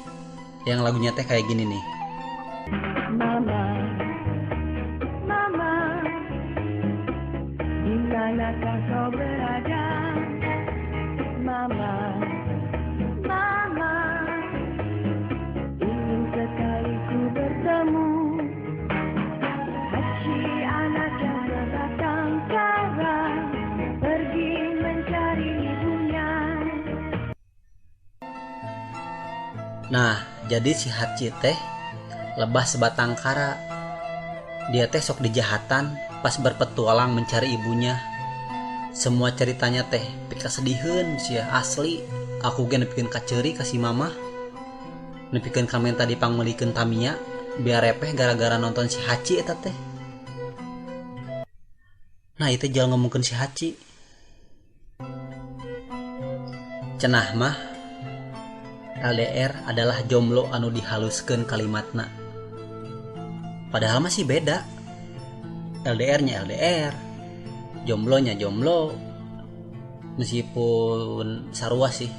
yang lagunya teh kayak gini nih? Mama, Mama, di manakah kau berada? Mama, Mama, ingin sekali ku bertemu. Haci anak yang berbatang kara pergi mencari ibunya. Nah, jadi si Haci teh lebah sebatang kara. Dia teh sok dijahatan pas berpetualang mencari ibunya. Semua ceritanya teh pika sediheun sia asli. Aku ge nepikeun kaceuri ka si mamah. Nepikeun ka menta dipangmelikeun Tamiya biar repeh gara-gara nonton si Haci eta teh. Nah, itu jangan ngomongkeun si Haci. Cenah mah LDR adalah jomblo anu dihaluskeun kalimatna. Padahal masih beda. LDR-nya LDR, jomblonya jomblo. Meskipun sarua sih.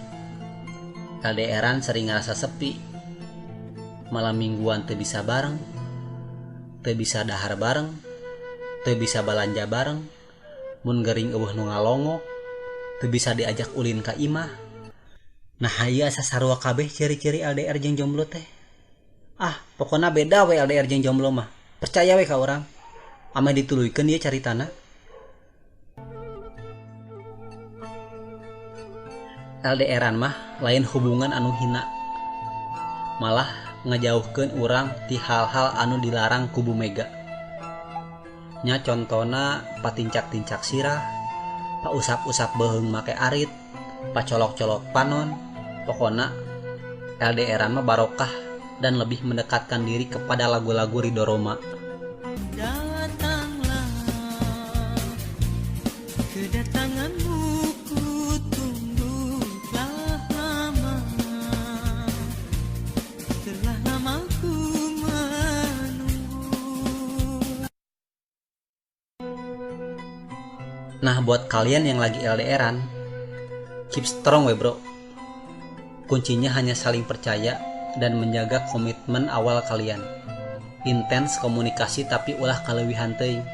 LDR-an sering ngerasa sepi. Malam mingguan teu bisa bareng, teu bisa dahar bareng, teu bisa balanja bareng. Mun gering eueuh nu ngalongok, teu bisa diajak ulin ka imah. Nah, ieu asa sarua kabeh ciri-ciri LDR jeung jomblo teh. Ah, pokona beda we LDR jeung jomblo mah. Percaya we ka urang. Ame dituluykeun ieu caritana. LDR-an mah lain hubungan anu hina. Malah ngajauhkeun urang ti hal-hal anu dilarang ku Bumega. Nya contona patincak-tincak sirah, pausap-usap beheung make arit, pacolok-colok panon. Pokona LDR-an mah barokah dan lebih mendekatkan diri kepada lagu-lagu Ridho Roma. Datanglah, kedatanganmu ku tunggu telah lama. Telah lama ku menunggu. Nah, buat kalian yang lagi LDR-an, keep strong we bro. Kuncinya hanya saling percaya dan menjaga komitmen awal kalian. intens komunikasi tapi ulah kalewihan teuing,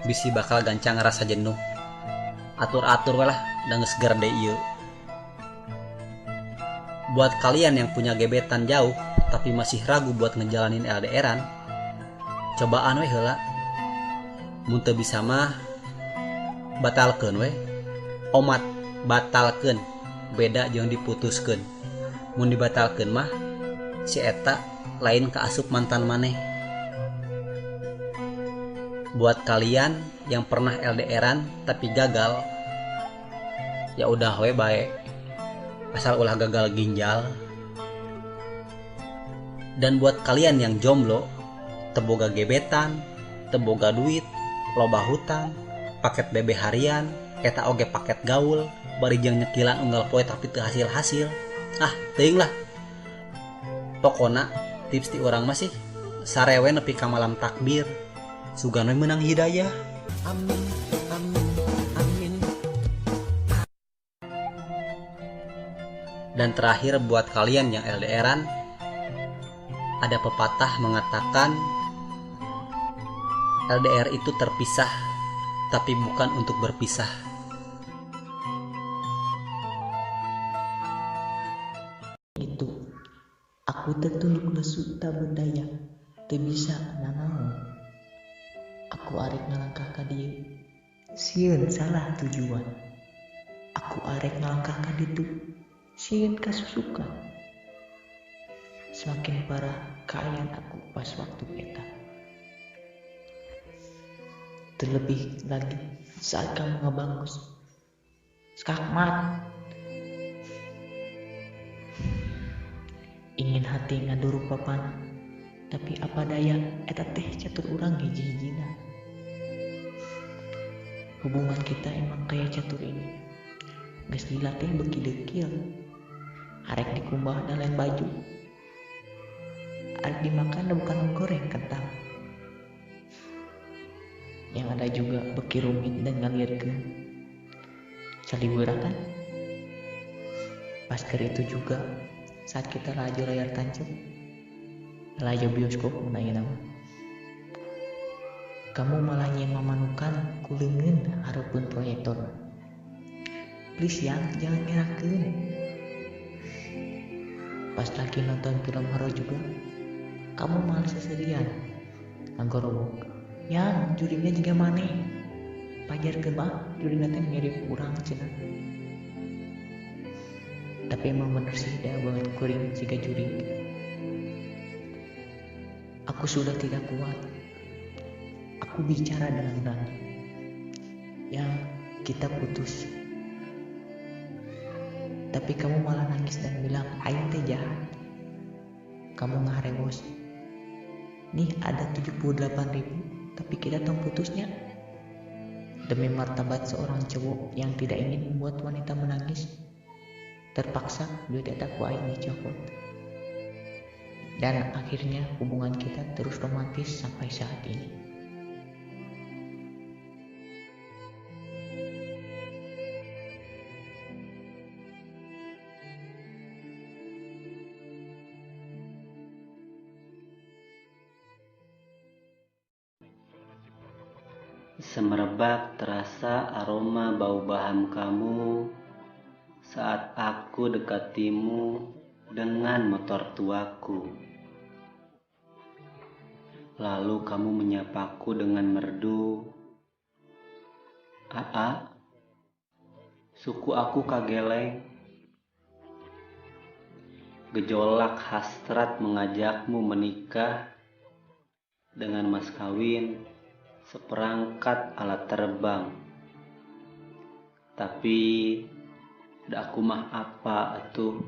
bisi bakal gancang rasa jenuh. Atur-atur lah dan geus deui ieu. Buat kalian yang punya gebetan jauh tapi masih ragu buat ngejalanin LDRan, cobaan we heula. Mun teu bisa mah batalkeun we. Omat batalkeun, beda jeung diputuskeun. Mun dibatalkeun mah si eta lain kaasup mantan maneh. Buat kalian yang pernah LDRan tapi gagal, ya udah we bae, asal ulah gagal ginjal. Dan buat kalian yang jomblo, teboga gebetan, teboga duit, loba hutang, paket BB harian, eta oge paket gaul, bari jeung nyekilan unggal poe tapi teu hasil-hasil. Teuing lah. Pokona tips ti urang mah sih sarewe nepi ka malam takbir, sugan we meunang hidayah. Amin, amin, amin. Dan terakhir buat kalian yang LDRan, ada pepatah mengatakan LDR itu terpisah, tapi bukan untuk berpisah. Itu, aku tertunduk lesu tak berdaya, teu bisa nanaon. Aku arek ngalangkah ka dieu, sieun salah tujuan. Aku arek ngalangkah ka ditu, sieun kasusukan. Semakin parah keadaan aku pas waktu eta. Terlebih lagi saat kamu ngebangus skakmat. Ingin hati ngaduru papana, tapi apa daya eta teh catur urang hiji-hijina. Hubungan kita emang kayak catur ini, geus dilatih beki dekil, arek dikumbah dan lain baju, arek dimakan dan bukan goreng kentang. Yang ada juga beki rumit dan ngalirkeun saliweura kan. Pas itu juga saat kita laju layar tancap, laju bioskop menaik nama. Kamu malah yang memanukan kulengen harapun proyektor. Please yang jangan ngerakeun. Pas lagi nonton film horor juga, kamu malah seserian nganggorowok. Yang jurinya juga maneh. Pajar kebah jurinya teh mirip urang cenah. Tapi emang bener sih dah banget kuring jika juring. Aku sudah tidak kuat. Aku bicara dengan berani. Ya, kita putus. Tapi kamu malah nangis dan bilang, aing teh jahat. Kamu ngaharewos. Nih ada 78.000, tapi kita tong putusnya. Demi martabat seorang cowok yang tidak ingin membuat wanita menangis, terpaksa duit eta ku aing dicopot. Dan akhirnya hubungan kita terus romantis sampai saat ini. Semerbak terasa aroma bau bahan kamu saat aku dekatimu dengan motor tuaku. Lalu kamu menyapaku dengan merdu. Aa, suku aku kageleng. Gejolak hasrat mengajakmu menikah dengan mas kawin seperangkat alat terbang. Tapi da aku mah apa atuh.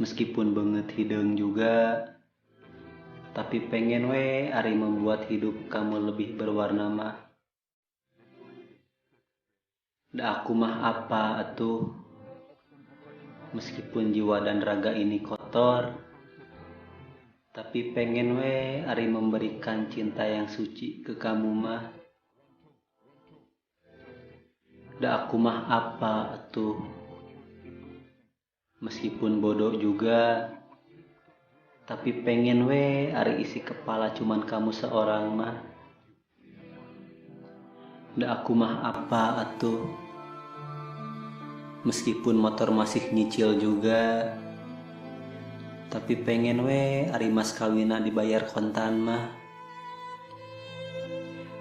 Meskipun banget hidung juga, tapi pengen we ari membuat hidup kamu lebih berwarna mah. Da aku mah apa atuh. Meskipun jiwa dan raga ini kotor, tapi pengen we ari memberikan cinta yang suci ke kamu mah. Da aku mah apa atuh. Meskipun bodoh juga, Tapi pengen we ari isi kepala cuman kamu seorang mah. Da aku mah apa atuh. Meskipun motor masih nyicil juga, tapi pengen we ari mas kawina dibayar kontan mah.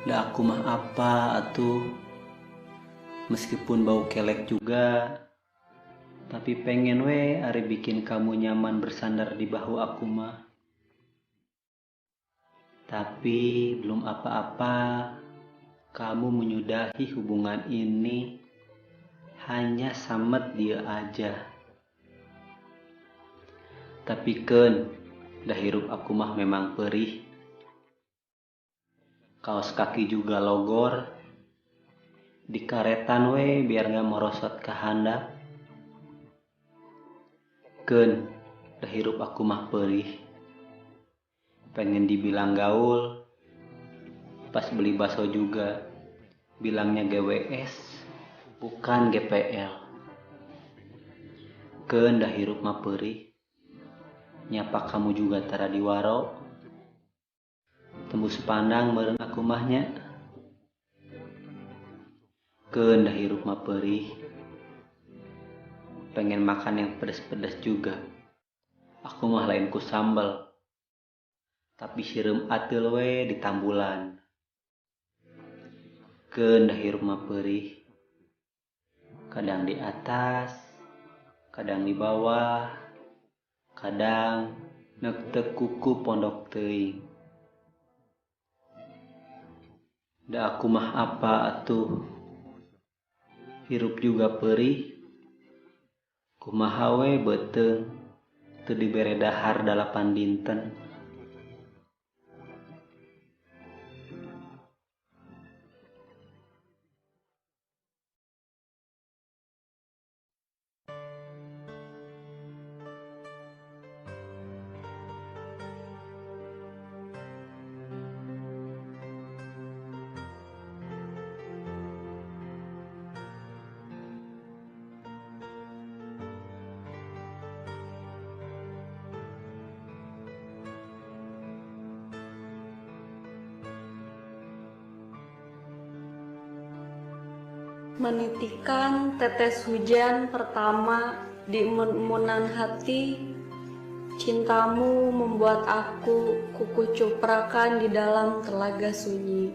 Da aku mah apa atuh. Meskipun bau kelek juga, tapi pengen we ari bikin kamu nyaman bersandar di bahu aku mah. Tapi belum apa-apa, kamu menyudahi hubungan ini hanya samet dia aja. Tapi kan, dah hirup aku mah memang perih. Kaos kaki juga logor. Dikaretan we biar gak merosot ke handap. Ken, dah hirup aku mah perih. Pengen dibilang gaul, pas beli bakso juga bilangnya GWS, bukan GPL. Ken, dah hirup mah perih. Nyapa kamu juga tara di waro. Tembus pandang bareng aku mahnya. Ken, dah hirup mah perih. Pengen makan yang pedas-pedas juga. Aku mah lain ku sambal. Tapi sireum atil we di tambulan. Keun dah hirup mah perih. Kadang di atas, kadang di bawah, kadang neuk teu kuku pondok teuing. Da aku mah apa atuh. Hirup juga perih. Kumaha we beuteung teu dibere dahar 8 dinten. Menitikan tetes hujan pertama di emun-emunan hati, cintamu membuat aku kukucuprakan di dalam telaga sunyi.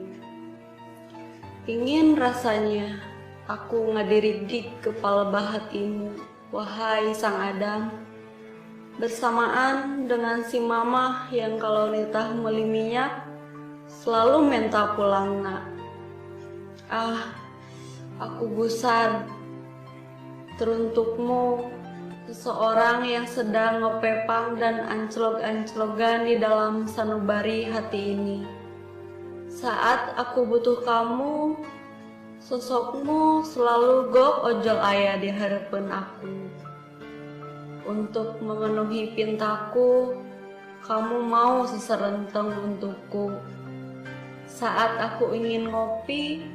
Ingin rasanya aku ngadirik kepala bahatimu, wahai sang Adam, bersamaan dengan si mamah yang kalau nitah meuli minyak selalu menta pulangna. Aku gusar teruntukmu, seseorang yang sedang ngepepang dan anclog-anclogan di dalam sanubari hati ini. Saat aku butuh kamu, sosokmu selalu gok ojol aya di hareupeun aku. Untuk memenuhi pintaku, kamu mau seserenteng untukku. Saat aku ingin ngopi,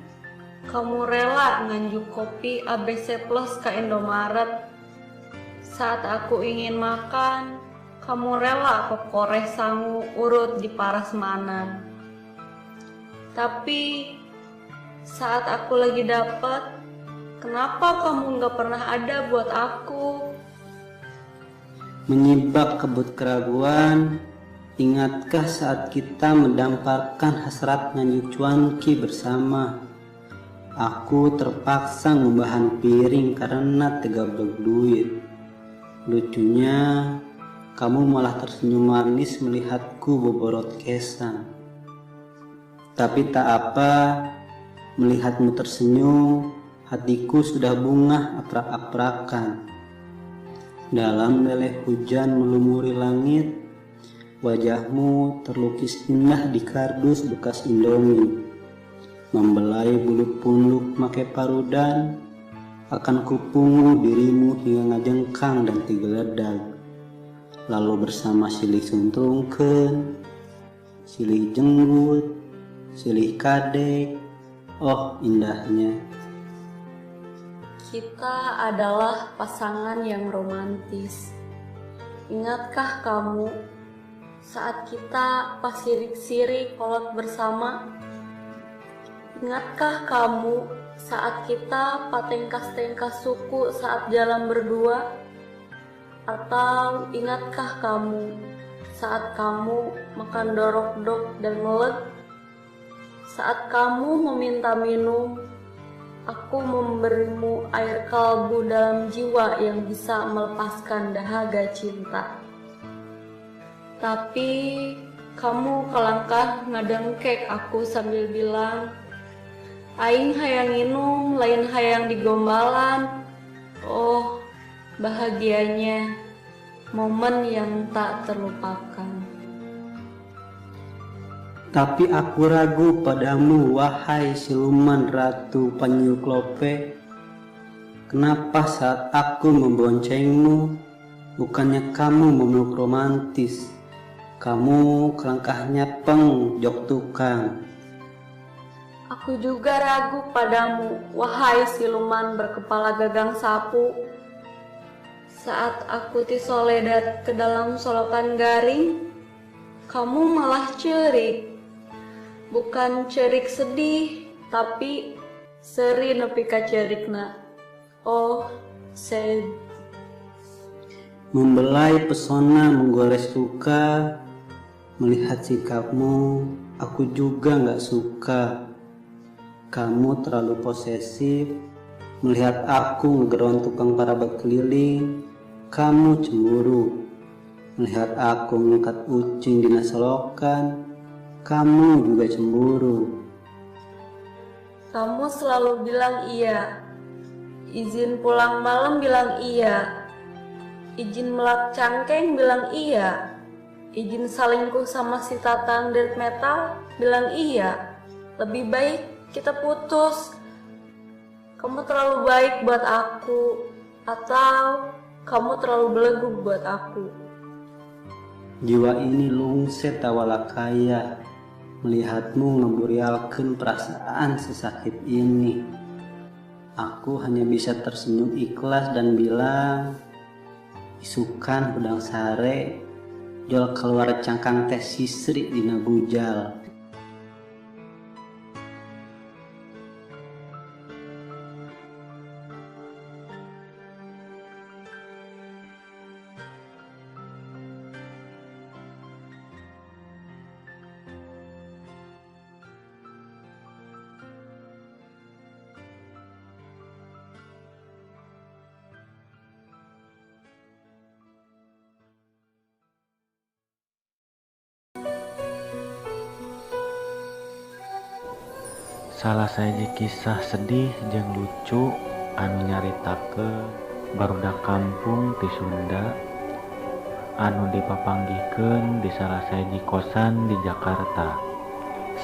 kamu rela nganjuk kopi ABC Plus ke Indomaret. Saat aku ingin makan, kamu rela kokoreh sangu urut di parasmanan. Tapi saat aku lagi dapet, kenapa kamu gak pernah ada buat aku? Menyibak kebut keraguan, ingatkah saat kita mendamparkan hasrat nganjuk cuanki bersama? Aku terpaksa ngubahan piring karena tegablek duit. Lucunya, kamu malah tersenyum manis melihatku boborot kesan. Tapi tak apa, melihatmu tersenyum, hatiku sudah bungah aprak-aprakan. Dalam leleh hujan melumuri langit, wajahmu terlukis indah di kardus bekas Indomie. Membelai bulu punduk make parudan, akan kupungu dirimu hingga ngajengkang dan tigeledag. Lalu bersama silih suntrungkeun, silih jenggut, silih kadek, oh indahnya. Kita adalah pasangan yang romantis. Ingatkah kamu saat kita pas sirik-sirik kolot bersama? Ingatkah kamu saat kita patengkas-tengkas suku saat jalan berdua? Atau ingatkah kamu saat kamu makan dorok-dok dan melek? Saat kamu meminta minum, aku memberimu air kalbu dalam jiwa yang bisa melepaskan dahaga cinta. Tapi kamu kelangkah ngadengkek aku sambil bilang, aing hayang nginum, lain hayang digombalan. Oh, bahagianya momen yang tak terlupakan. Tapi aku ragu padamu, wahai siluman ratu Panyu Klope. Kenapa saat aku memboncengmu, bukannya kamu memeluk romantis, kamu kelangkahnya peng jok tukang. Aku juga ragu padamu, wahai siluman berkepala gagang sapu. Saat aku tisoledat ke dalam solokan garing, kamu malah cerik. Bukan cerik sedih, tapi seri nepi ka cerikna. Oh, sad. Membelai pesona menggores luka, melihat sikapmu, aku juga gak suka. Kamu terlalu posesif, melihat aku ngegeron tukang parabat keliling, kamu cemburu. Melihat aku ngangkat ucing di nasolokan, kamu juga cemburu. Kamu selalu bilang iya. Izin pulang malam bilang iya. Izin melak cangkeng bilang iya. Izin salingkuh sama si tatang death metal bilang iya. Lebih baik kita putus. Kamu terlalu baik buat aku, atau kamu terlalu belegu buat aku. Jiwa ini lungset tawalakaya, melihatmu ngeburialkeun perasaan sesakit ini. Aku hanya bisa tersenyum ikhlas dan bilang, isukan udang sare, jol keluar cangkang teh sisri dina bujal. Salah saja kisah sedih jeung lucu anu nyaritakeun barudak kampung ti Sunda anu dipapanggihkeun di salah saji kosan di Jakarta.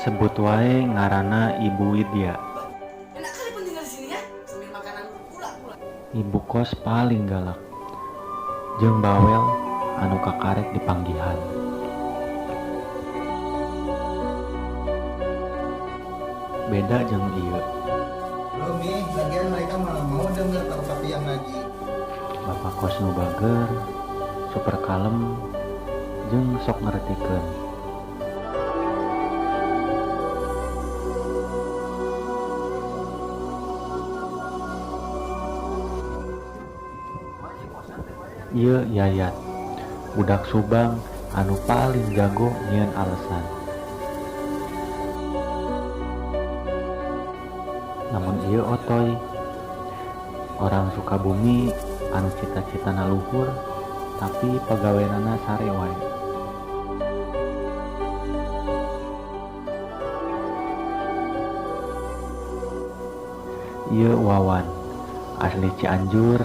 Sebut wae ngaranna Ibu Widya. Enak kali pun tinggal di sini ya, sambil makanan pula. Ibu kos paling galak jeung bawel anu kakarek dipanggihan. Beda jeung ieu. Belum nih, lagian mereka malah mau denger tapi yang lagi. Bapak kos nu bager, super kalem, jeung sok ngartikeun. Ieu Yayat, budak Subang anu paling jago nyieun alesan. Namun ieu Otoy, orang Sukabumi anu cita-citana luhur tapi pagaweanana sare wae. Ieu Wawan, asli Cianjur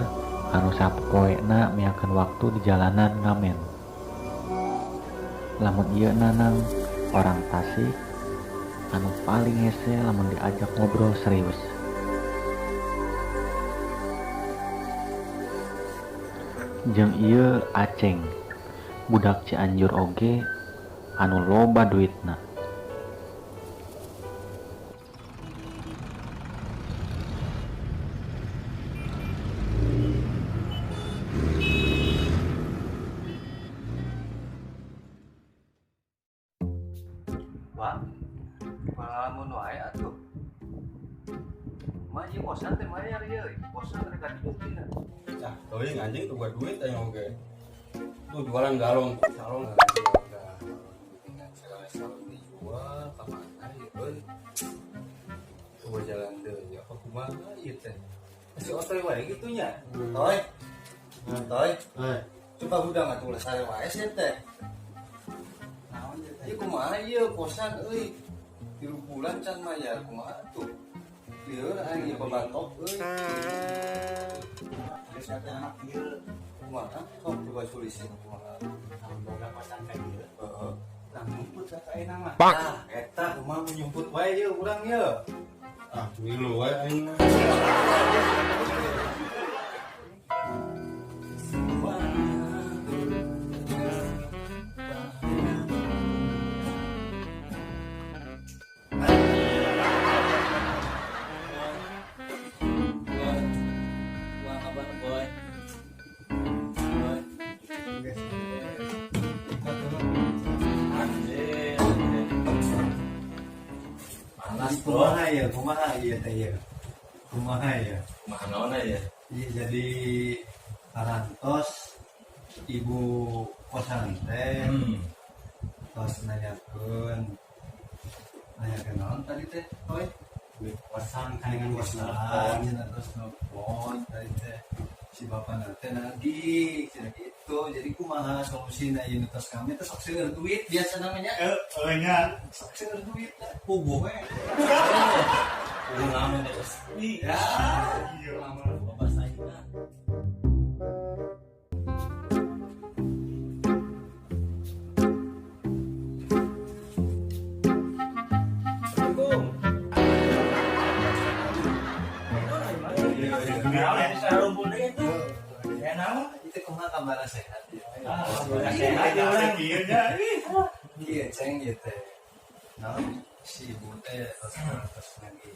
anu sapoena miakeun waktu di jalanan ngamen. Lamun ieu Nanang, orang Tasik anu paling hese lamun diajak ngobrol serius. Jeung ieu Aceng, budak Cianjur oge anu loba duitna. mah ieu kosan teh mayar ieu kosan rek dijutina Cah, teuing anjing tuh gua duit aing oge. Tuh jualan galon tuh salon. Segala salon dijual ka mana ieu euy. Tuh jalan deui apa kumaha ieu teh. Masih otoy wae gitu nya. Toy. Toy. Coba budang atuh lah sare wae sih teh. Naon teh? Ieu kumaha ieu kosan euy. 3 bulan can mayar kumaha tuh. Ieu aing ieu babatok euy. Kesehatan anak dia kumaha sok coba tulisin kumaha namun boga kosan ka dieu heeh tah nyumput ka ayeuna mah tah eta kumaha nyumput wae ieu urang ieu milu wae aing kumaha ieu teh ieu kumaha ya kumaha naon ya jadi parantos ibu kosan teh tos nanyakeun naon tadi teh oi kosan kaningan kosan terus nelpon tadi teh si bapak teh nagih cenah gitu jadi kumaha solusina ieu tos kami teh sok seueur duit biasa namanya nya sok seueur duit puguh we lama terus iya lama bapak saya itu kumaha kabar sehat ya sehat orang iya ceng gitu nah si ibu teh terus lagi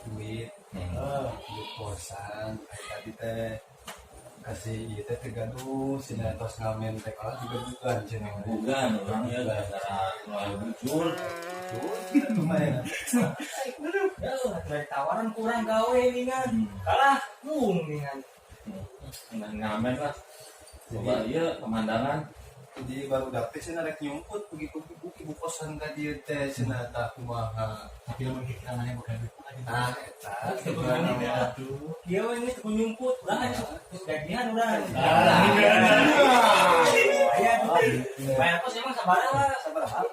duit di kosan tadi teh kasih ieu teh tegaduh sina tos ngamen teh kalah juga bukan cenah bukan orang ya gara-gara bujur lumayan ya dari tawaran kurang gawe ningan kalah ningan ngamen lah coba ieu pemandangan jadi baru dapet cenah rek nyumput begitu ibu kosan ka dieu teh cenah tah kumaha tapi mun kita nanya bukan ah eta aduh dia ini tuh nyumput udah terus gajian udah aya bayar kos emang sabaraha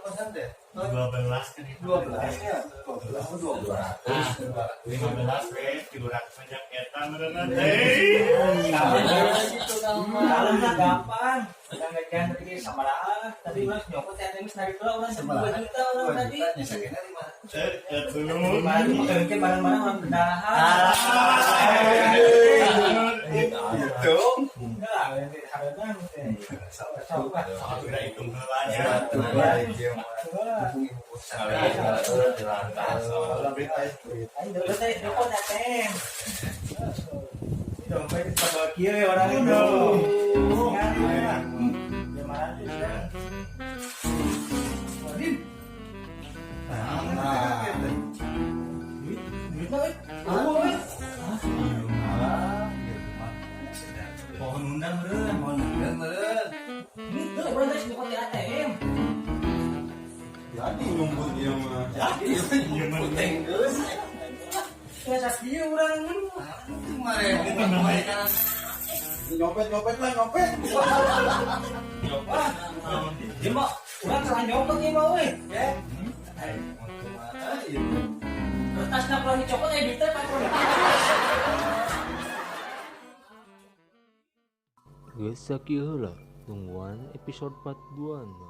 kosan teh 12 kan itu 12 nya 12 15 weh 300 banyak eta meureun gitu kalau mah gampang yang gajian tadi sabaraha tadi urang nyopot teh geus dari pula urang 2 juta urang tadi nya sagena di mana mungkin barang-barang orang berdahan itu enggak harga sudah hitung helanya pohon undang meureun itu urang geus nyokot di ATM jadi nyumput ieu mah jadi ieu mah geus biasa kieu urang kemarin kita memberikan nyopet lah nyopet nyopet dia mah urang salah nyopet ieu mah we ya kertasna kalau dicopot aya duitnya kan Geus sakieu heula tungguan episode part 2 na.